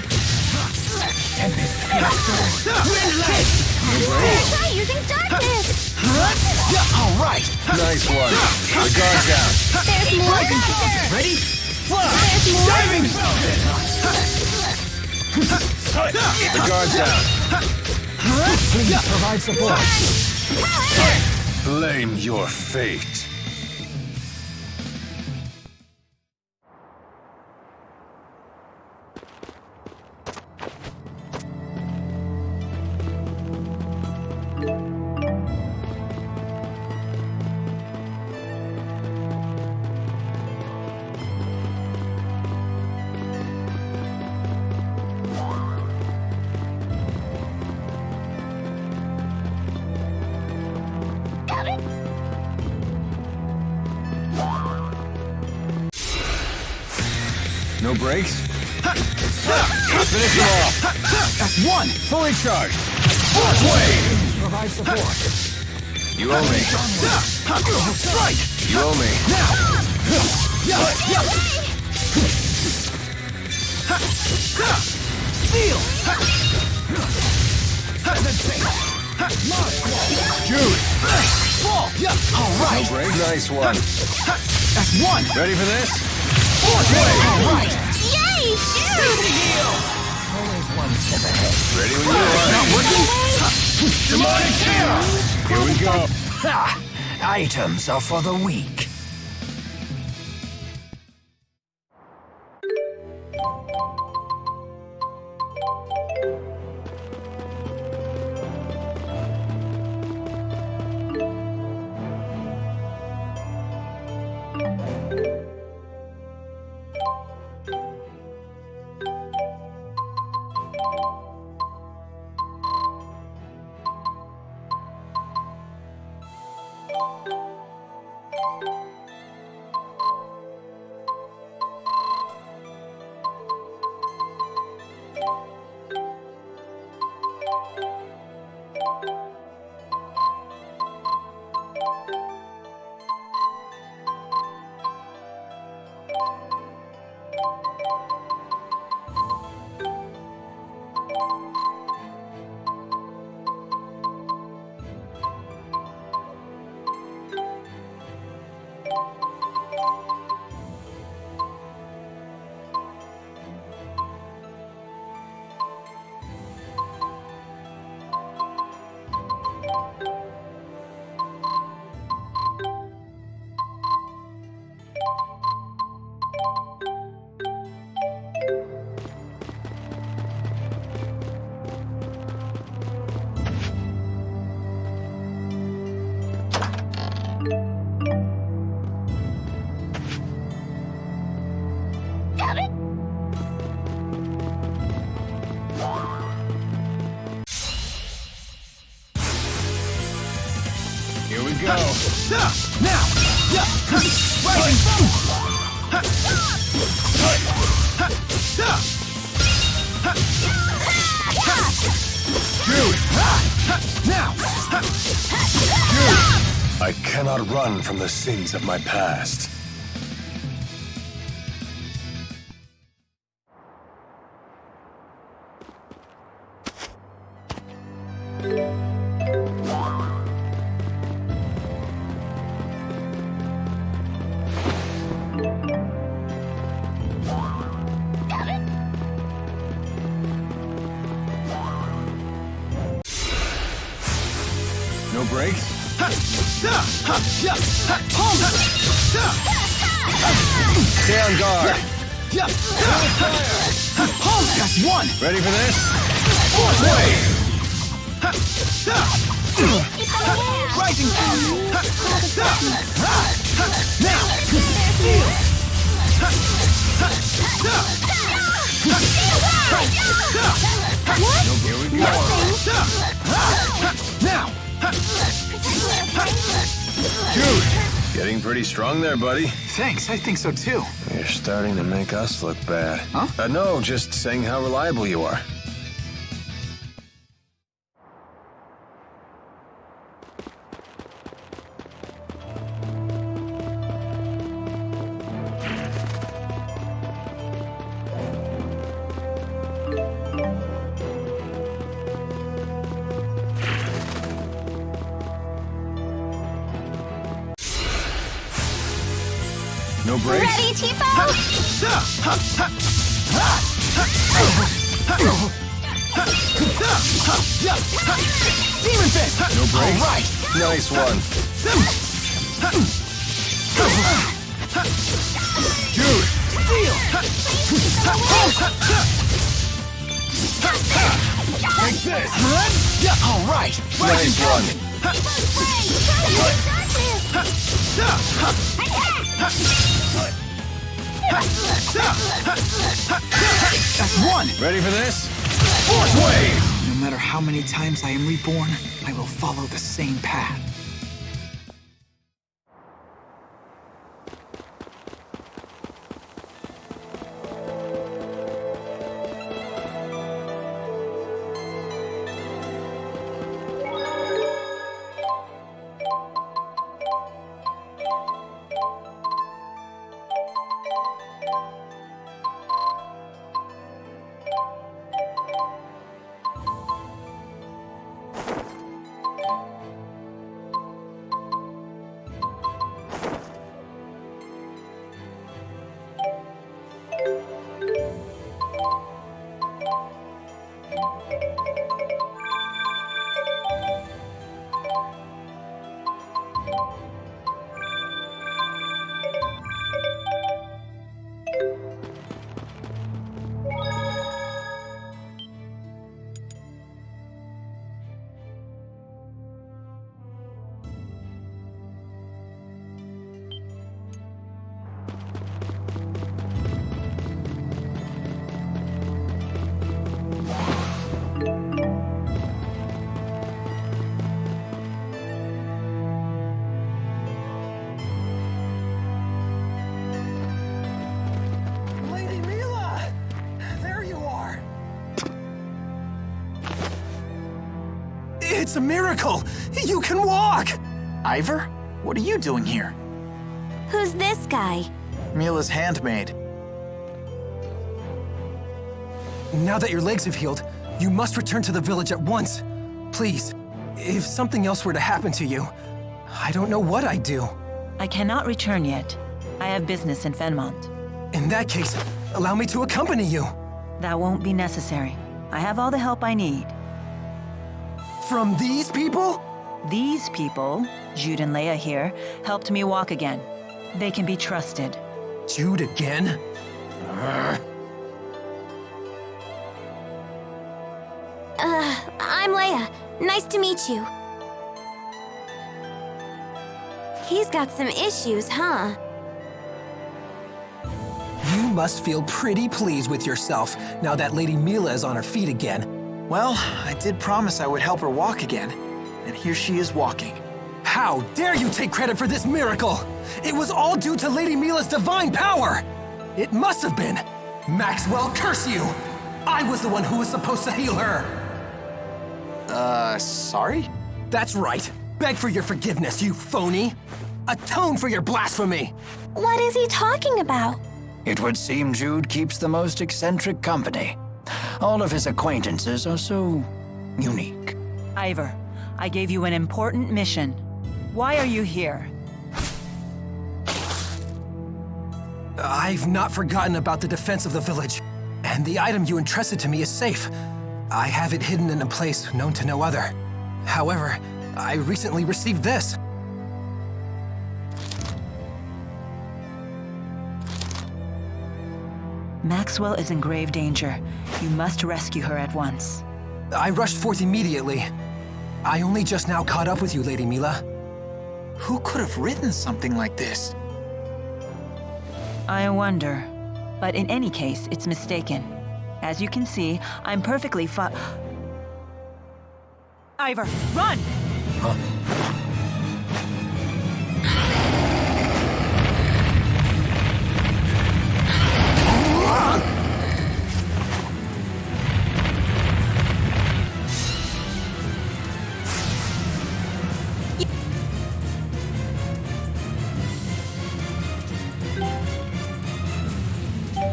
Speaker 1: Try using darkness!
Speaker 9: All right.
Speaker 2: Nice one. The guard's down.
Speaker 1: There's more!
Speaker 9: Ready?
Speaker 1: There's more!
Speaker 9: Diving
Speaker 2: The guard's down.
Speaker 5: Please provide support.
Speaker 2: Blame your fate. No brakes? Finish him off.
Speaker 9: That's one.
Speaker 2: Fully charged.
Speaker 5: Please provide support.
Speaker 2: You owe me.
Speaker 9: Strike.
Speaker 2: You owe me.
Speaker 9: Steel.
Speaker 2: Jude.
Speaker 9: Fall. All
Speaker 2: No
Speaker 9: right.
Speaker 2: break. Nice one.
Speaker 9: That's one.
Speaker 2: Ready for this?
Speaker 9: All right.
Speaker 1: Yay! Jude!
Speaker 5: Always one step ahead.
Speaker 2: Ready when you are.
Speaker 9: Not working.
Speaker 5: Demonic chaos!
Speaker 2: Here we go.
Speaker 5: Ha! Items are for the weak.
Speaker 2: Here we go.
Speaker 9: Now!
Speaker 2: Jude!
Speaker 9: Now!
Speaker 2: Jude! I cannot run from the sins of my past. No breaks? Stay on guard.
Speaker 9: That's one!
Speaker 2: Ready for this?
Speaker 9: Fourth wave! Rising! Now!
Speaker 2: Here we go.
Speaker 9: Now!
Speaker 2: Jude! Getting pretty strong there, buddy.
Speaker 4: Thanks, I think so too.
Speaker 2: You're starting to make us look bad.
Speaker 4: Huh?
Speaker 2: No, just saying how reliable you are. No breaks?
Speaker 1: Ready, Tipo?
Speaker 9: Demon Fist!
Speaker 2: No breaks?
Speaker 9: All right!
Speaker 2: Nice one. Jude! Take this!
Speaker 9: All right!
Speaker 2: Nice one.
Speaker 4: That's one!
Speaker 2: Ready for this?
Speaker 9: Fourth wave!
Speaker 4: No matter how many times I am reborn, I will follow the same path.
Speaker 9: It's a miracle! You can walk!
Speaker 4: Ivor? What are you doing here?
Speaker 1: Who's this guy?
Speaker 4: Mila's handmaid.
Speaker 9: Now that your legs have healed, you must return to the village at once. Please, if something else were to happen to you, I don't know what I'd do.
Speaker 3: I cannot return yet. I have business in Fenmont.
Speaker 9: In that case, allow me to accompany you.
Speaker 3: That won't be necessary. I have all the help I need.
Speaker 9: From these people?
Speaker 3: These people, Jude and Leia here, helped me walk again. They can be trusted.
Speaker 9: Jude again?
Speaker 1: I'm Leia. Nice to meet you. He's got some issues, huh?
Speaker 9: You must feel pretty pleased with yourself now that Lady Mila is on her feet again.
Speaker 4: Well, I did promise I would help her walk again, and here she is walking.
Speaker 9: How dare you take credit for this miracle? It was all due to Lady Mila's divine power! It must have been! Maxwell, curse you! I was the one who was supposed to heal her!
Speaker 4: Sorry?
Speaker 9: That's right. Beg for your forgiveness, you phony! Atone for your blasphemy!
Speaker 1: What is he talking about?
Speaker 5: It would seem Jude keeps the most eccentric company. All of his acquaintances are so unique.
Speaker 3: Ivor, I gave you an important mission. Why are you here?
Speaker 9: I've not forgotten about the defense of the village, and the item you entrusted to me is safe. I have it hidden in a place known to no other. However, I recently received this.
Speaker 3: Maxwell is in grave danger. You must rescue her at once.
Speaker 9: I rushed forth immediately. I only just now caught up with you, Lady Mila.
Speaker 4: Who could have written something like this?
Speaker 3: I wonder. But in any case, it's mistaken. As you can see, I'm perfectly Ivor, run!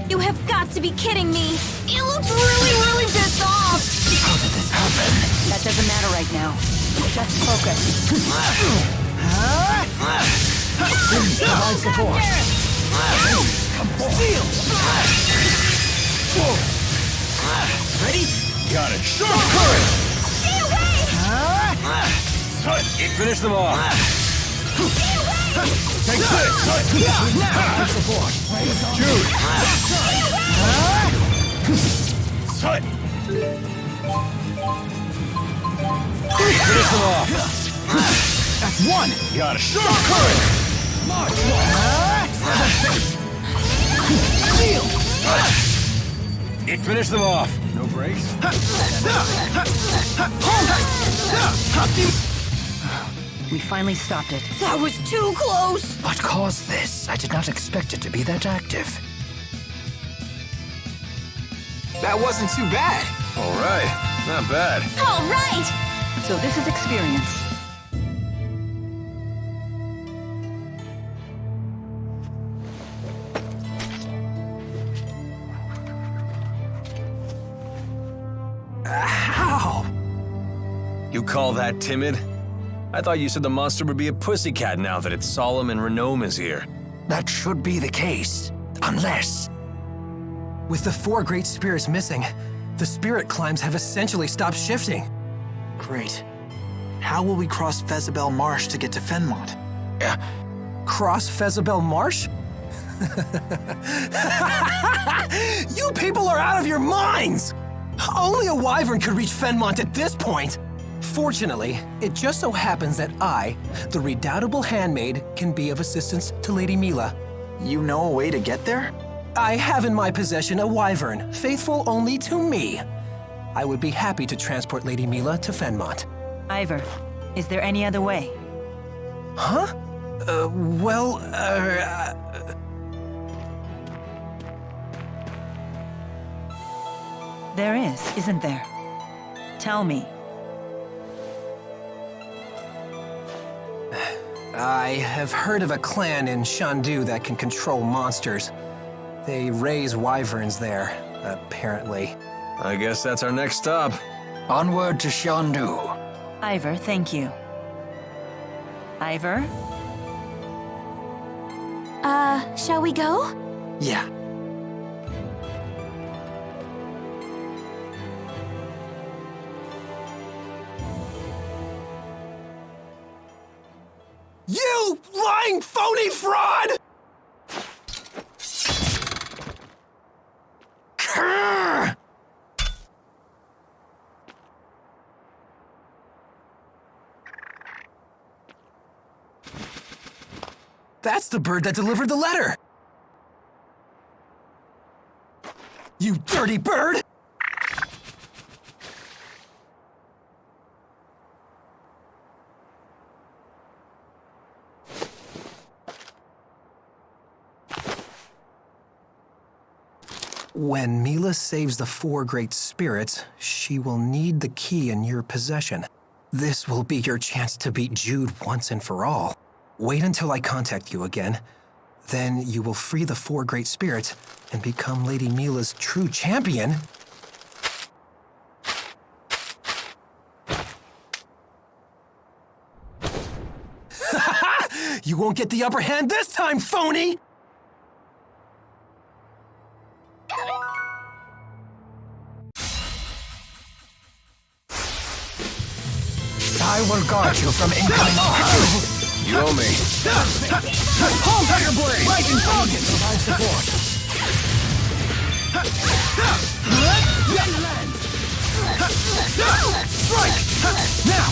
Speaker 10: You have got to be kidding me! It looks really pissed off!
Speaker 5: How did this happen?
Speaker 3: That doesn't matter right now. Just focus.
Speaker 5: Provide support.
Speaker 9: Steal!
Speaker 4: Ready?
Speaker 2: Got it.
Speaker 10: Stay away!
Speaker 2: Finish them off.
Speaker 9: Take this! Now!
Speaker 6: Support.
Speaker 2: Jude! Finish them off.
Speaker 9: That's one!
Speaker 2: Got it.
Speaker 9: March! Steal!
Speaker 2: Finish them off. No breaks.
Speaker 3: We finally stopped it.
Speaker 10: That was too close!
Speaker 5: What caused this? I did not expect it to be that active.
Speaker 4: That wasn't too bad.
Speaker 2: All right. Not bad.
Speaker 8: All right!
Speaker 3: So this is experience.
Speaker 9: How?
Speaker 2: You call that timid? I thought you said the monster would be a pussycat now that its Solomon Renome is here.
Speaker 5: That should be the case. Unless...
Speaker 9: With the 4 great spirits missing, the spirit climbs have essentially stopped shifting.
Speaker 4: Great. How will we cross Fezabel Marsh to get to Fenmont?
Speaker 9: Cross Fezabel Marsh? You people are out of your minds! Only a wyvern could reach Fenmont at this point. Fortunately, it just so happens that I, the redoubtable handmaid, can be of assistance to Lady Mila.
Speaker 4: You know a way to get there?
Speaker 9: I have in my possession a wyvern, faithful only to me. I would be happy to transport Lady Mila to Fenmont.
Speaker 3: Ivor, is there any other way?
Speaker 9: Huh?
Speaker 3: There is, isn't there? Tell me.
Speaker 9: I have heard of a clan in Shandu that can control monsters. They raise wyverns there, apparently.
Speaker 2: I guess that's our next stop.
Speaker 5: Onward to Shandu.
Speaker 3: Ivor, thank you. Ivor?
Speaker 8: Shall we go?
Speaker 4: Yeah.
Speaker 9: You lying phony fraud! Grr! That's the bird that delivered the letter! You dirty bird! When Mila saves the 4 great spirits, she will need the key in your possession. This will be your chance to beat Jude once and for all. Wait until I contact you again. Then you will free the 4 great spirits and become Lady Mila's true champion. You won't get the upper hand this time, phony!
Speaker 5: I will guard you from incoming attacks.
Speaker 2: You owe me.
Speaker 9: Palm Tiger Blade! Lightning Falcon! Provide support. Strike! Now!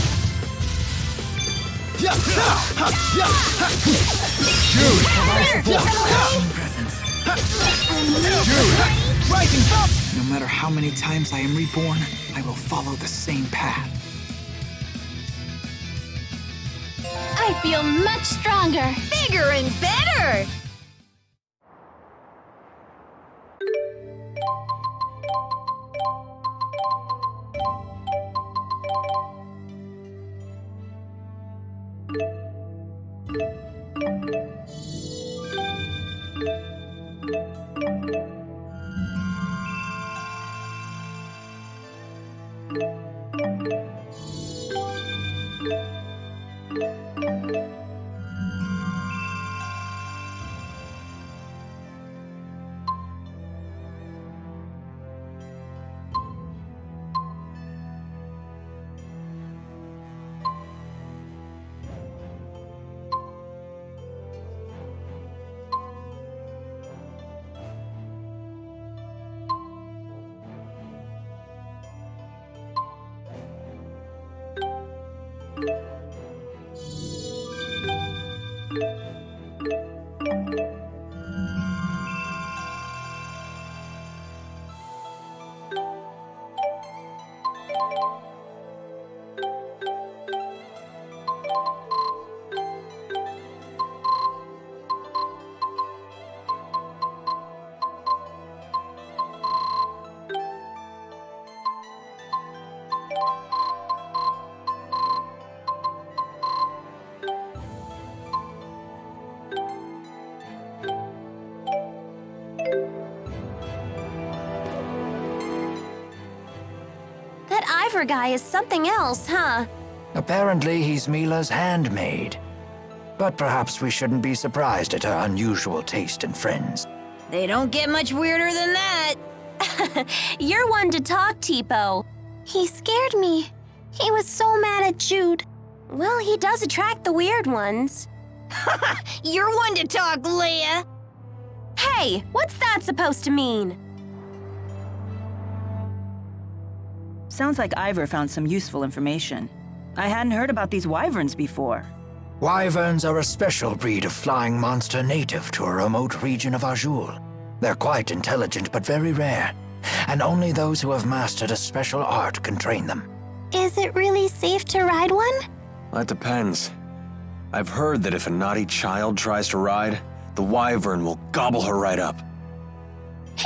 Speaker 9: Jude! Provide support. Jude! Rising Falcon!
Speaker 4: No matter how many times I am reborn, I will follow the same path.
Speaker 1: I feel much stronger.
Speaker 10: Bigger and better!
Speaker 1: That Ivor guy is something else, huh?
Speaker 5: Apparently, he's Mila's handmaid. But perhaps we shouldn't be surprised at her unusual taste in friends.
Speaker 10: They don't get much weirder than that.
Speaker 1: You're one to talk, Tipo. He scared me. He was so mad at Jude. Well, he does attract the weird ones.
Speaker 10: You're one to talk, Leia.
Speaker 1: Hey, what's that supposed to mean?
Speaker 3: Sounds like Ivor found some useful information. I hadn't heard about these wyverns before.
Speaker 5: Wyverns are a special breed of flying monster native to a remote region of Azul. They're quite intelligent but very rare, and only those who have mastered a special art can train them.
Speaker 1: Is it really safe to ride one?
Speaker 2: That depends. I've heard that if a naughty child tries to ride, the wyvern will gobble her right up.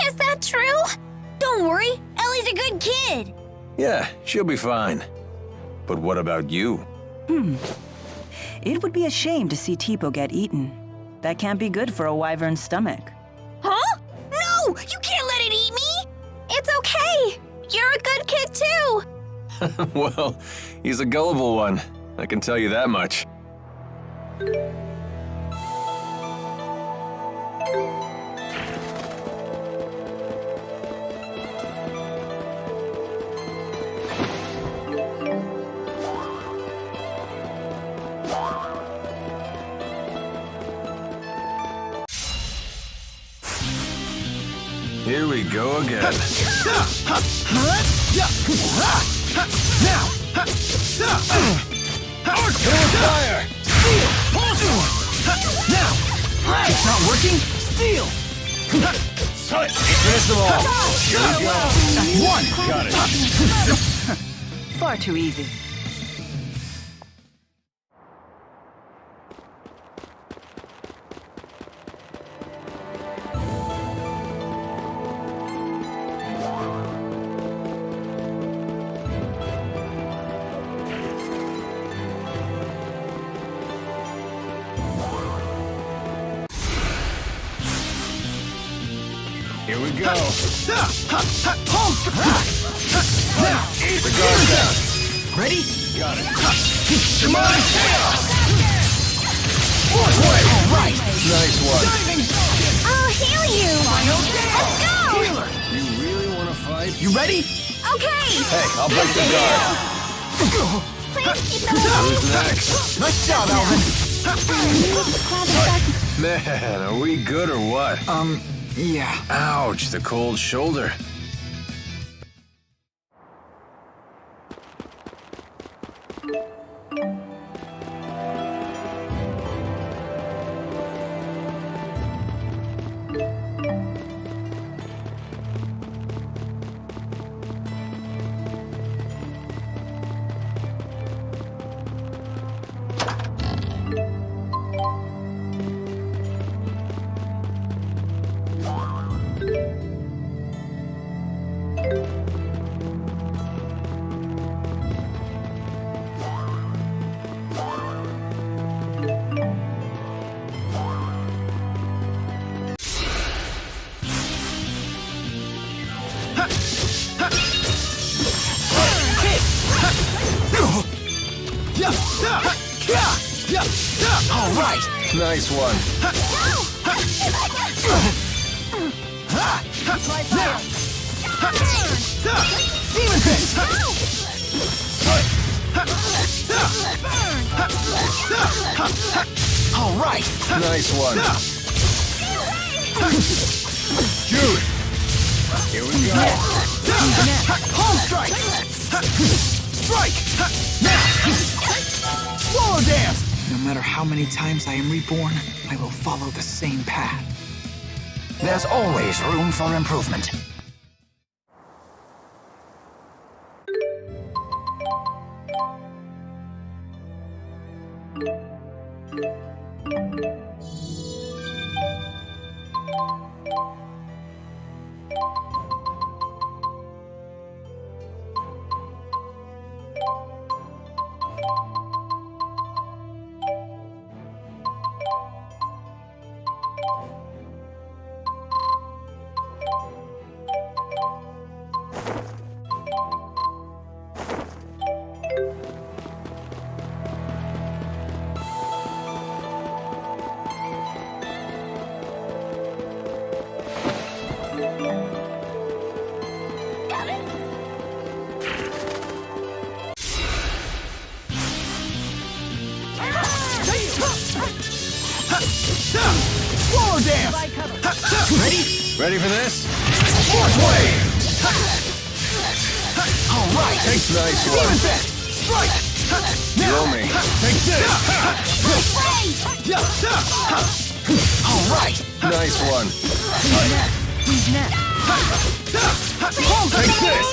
Speaker 1: Is that true?
Speaker 10: Don't worry, Ellie's a good kid.
Speaker 2: Yeah, she'll be fine. But what about you?
Speaker 3: It would be a shame to see Tipo get eaten. That can't be good for a wyvern's stomach.
Speaker 10: Huh? No! You can't let it eat me!
Speaker 1: It's okay. You're a good kid too.
Speaker 2: Well, he's a gullible one. I can tell you that much. Here we go again.
Speaker 9: Now!
Speaker 2: Fire!
Speaker 9: Now! It's not working? Steel!
Speaker 2: Finish them all. Here we go.
Speaker 9: One!
Speaker 2: Got it.
Speaker 3: Far too easy.
Speaker 2: Here we go.
Speaker 9: Now,
Speaker 2: The guard's down.
Speaker 9: ready?
Speaker 2: Got it.
Speaker 9: Demonic chaos! Fourth wave! All right!
Speaker 2: Nice one.
Speaker 1: I'll heal you! Let's go!
Speaker 9: Healer!
Speaker 2: You really want to fight?
Speaker 9: You ready?
Speaker 1: Okay!
Speaker 2: Hey, I'll break the guard.
Speaker 1: Please keep them away!
Speaker 2: Who's next?
Speaker 9: Nice job, Alvin!
Speaker 2: Man, are we good or what?
Speaker 4: Yeah.
Speaker 2: Ouch, the cold shoulder.
Speaker 9: All right!
Speaker 2: Nice one.
Speaker 9: Demon Fist! All right!
Speaker 2: Nice one. Jude. Here we go.
Speaker 9: Palm strike! Strike! Now! Swallow dance!
Speaker 4: No matter how many times I am reborn, I will follow the same path.
Speaker 5: There's always room for improvement.
Speaker 9: Swallow dance! Ready?
Speaker 2: Ready for this?
Speaker 9: Fourth wave! All right!
Speaker 2: Nice
Speaker 9: Demon
Speaker 2: one.
Speaker 9: Fist! Strike!
Speaker 2: Roll me.
Speaker 9: Take this! All right!
Speaker 2: Nice one.
Speaker 3: Who's next?
Speaker 9: Take this!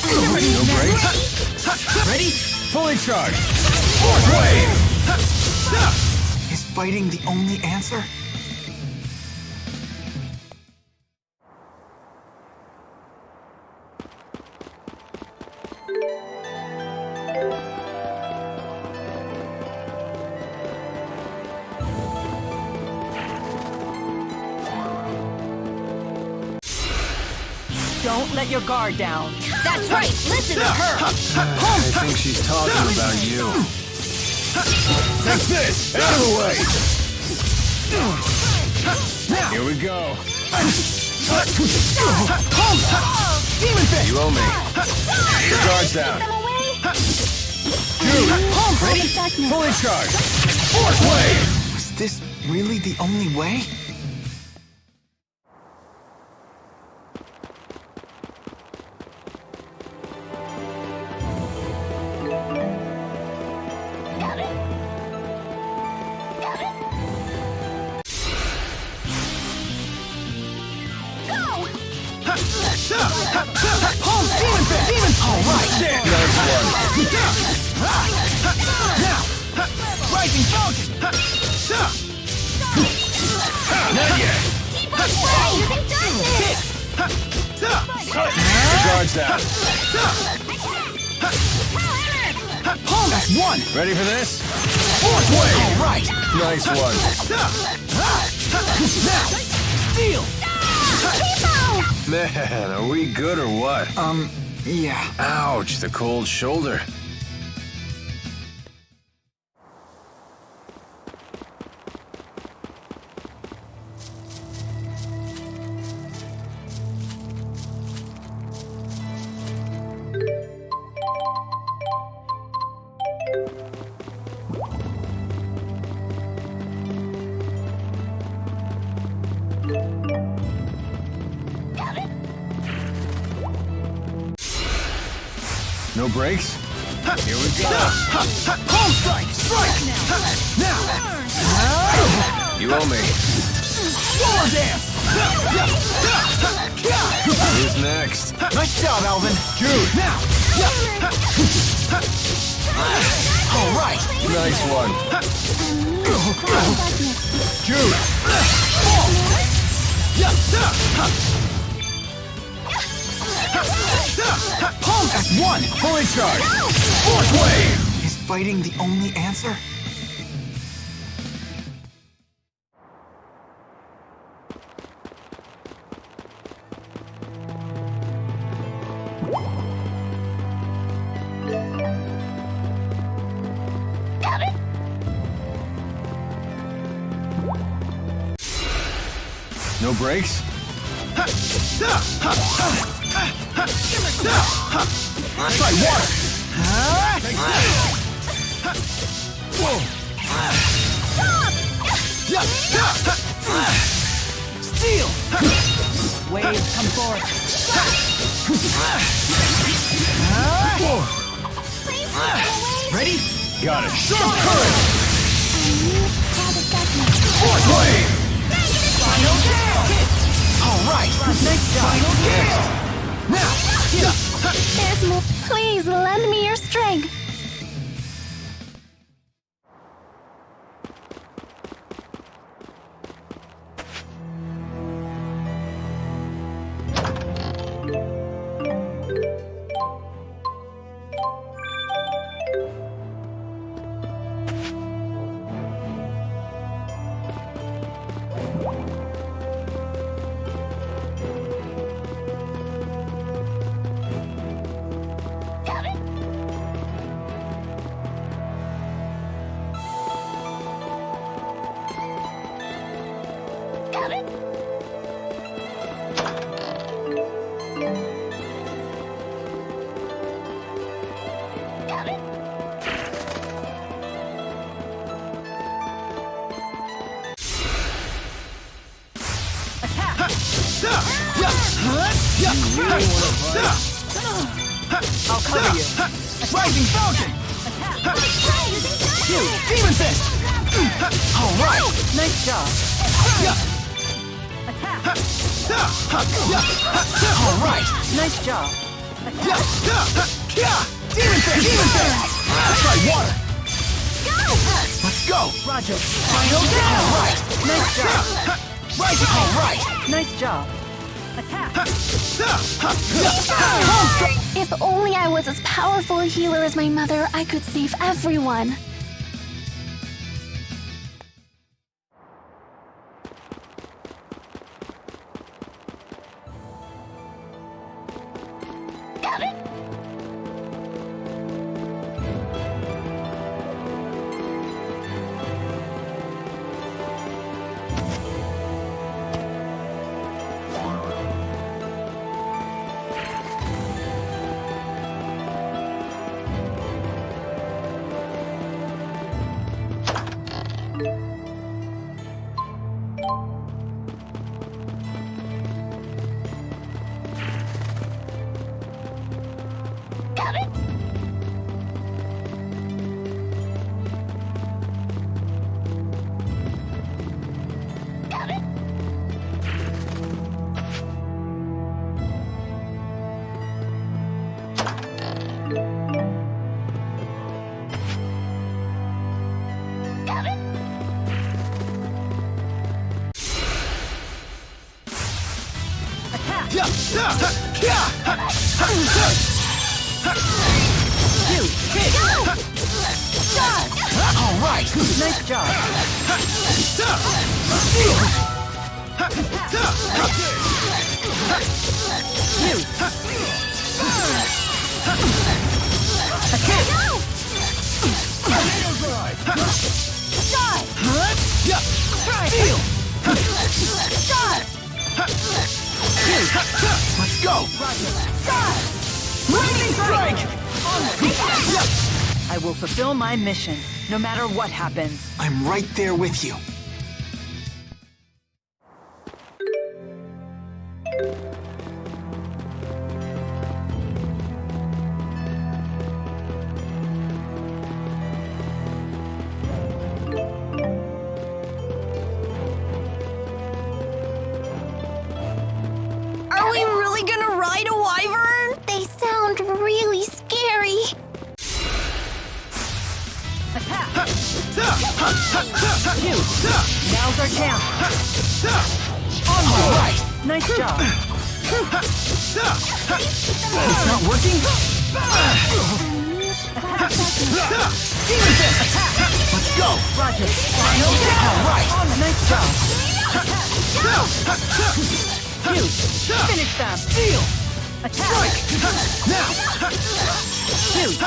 Speaker 2: No break.
Speaker 9: Ready?
Speaker 2: Fully charged.
Speaker 9: Fourth wave!
Speaker 4: Is fighting the only answer?
Speaker 3: Don't let your guard down.
Speaker 10: That's right. Listen to her.
Speaker 2: I think she's talking about you.
Speaker 9: Take this! Out of the way!
Speaker 2: Here we go.
Speaker 9: Demon Fist!
Speaker 2: You owe me. The guard's down.
Speaker 1: Jude!
Speaker 9: Ready?
Speaker 2: Fully charged.
Speaker 9: Fourth wave!
Speaker 4: Was this really the only way?
Speaker 9: Home Demon Fist! Demon! All right!
Speaker 2: Nice one.
Speaker 9: Now! Rising Fountain!
Speaker 2: Not yet.
Speaker 1: Keep on playing! You can do this!
Speaker 2: The guard's down.
Speaker 9: That's one!
Speaker 2: Ready for this?
Speaker 9: Fourth wave! All right!
Speaker 2: Nice one.
Speaker 9: Now! Steal!
Speaker 2: Man, are we good or what?
Speaker 4: Yeah.
Speaker 2: Ouch, the cold shoulder. No breaks? Here we go.
Speaker 9: Home strike! Strike! Now!
Speaker 2: You owe me.
Speaker 9: Roller dance!
Speaker 2: Who's next?
Speaker 9: Nice job, Alvin! Jude! Now! All right!
Speaker 2: Nice one.
Speaker 9: Jude! That's one!
Speaker 2: Fully charged.
Speaker 9: Fourth wave!
Speaker 4: Is fighting the only answer?
Speaker 2: No breaks?
Speaker 9: Try water! Steal!
Speaker 3: Waves, come forth.
Speaker 9: Ready?
Speaker 2: Got it.
Speaker 9: Show courage! Fourth wave! All right! Nice job! Now!
Speaker 1: There's more. Please lend me your strength.
Speaker 9: I'll cover you. Rising Fountain! Jude, Demon Fist! All right!
Speaker 3: Nice job.
Speaker 9: All right!
Speaker 3: Nice job.
Speaker 9: Demon Fist! Demon Fist! Try water! Let's go!
Speaker 3: Roger.
Speaker 9: Final down! All right!
Speaker 3: Nice job.
Speaker 9: Rising! All right!
Speaker 3: Nice job.
Speaker 1: If only I was as powerful a healer as my mother, I could save everyone.
Speaker 9: All right!
Speaker 3: Nice job.
Speaker 9: Let's go! Lightning strike!
Speaker 3: I will fulfill my mission, no matter what happens.
Speaker 4: I'm right there with you.
Speaker 10: Are we really gonna ride a wyvern?
Speaker 1: They sound really scary.
Speaker 3: Jude, now's our chance. Onward! Nice job.
Speaker 9: It's not working? Let's go!
Speaker 3: Roger.
Speaker 9: Alright!
Speaker 3: Nice job. Jude, finish them.
Speaker 9: Steal!
Speaker 3: Attack!
Speaker 9: Now!
Speaker 3: Jude,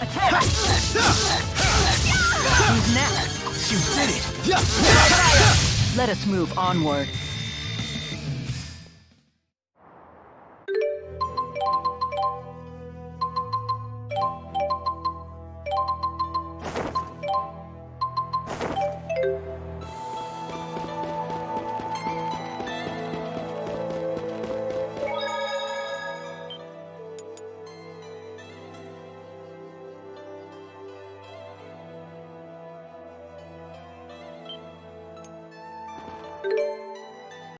Speaker 3: attack! Who's next?
Speaker 9: You did it!
Speaker 3: Let us move onward.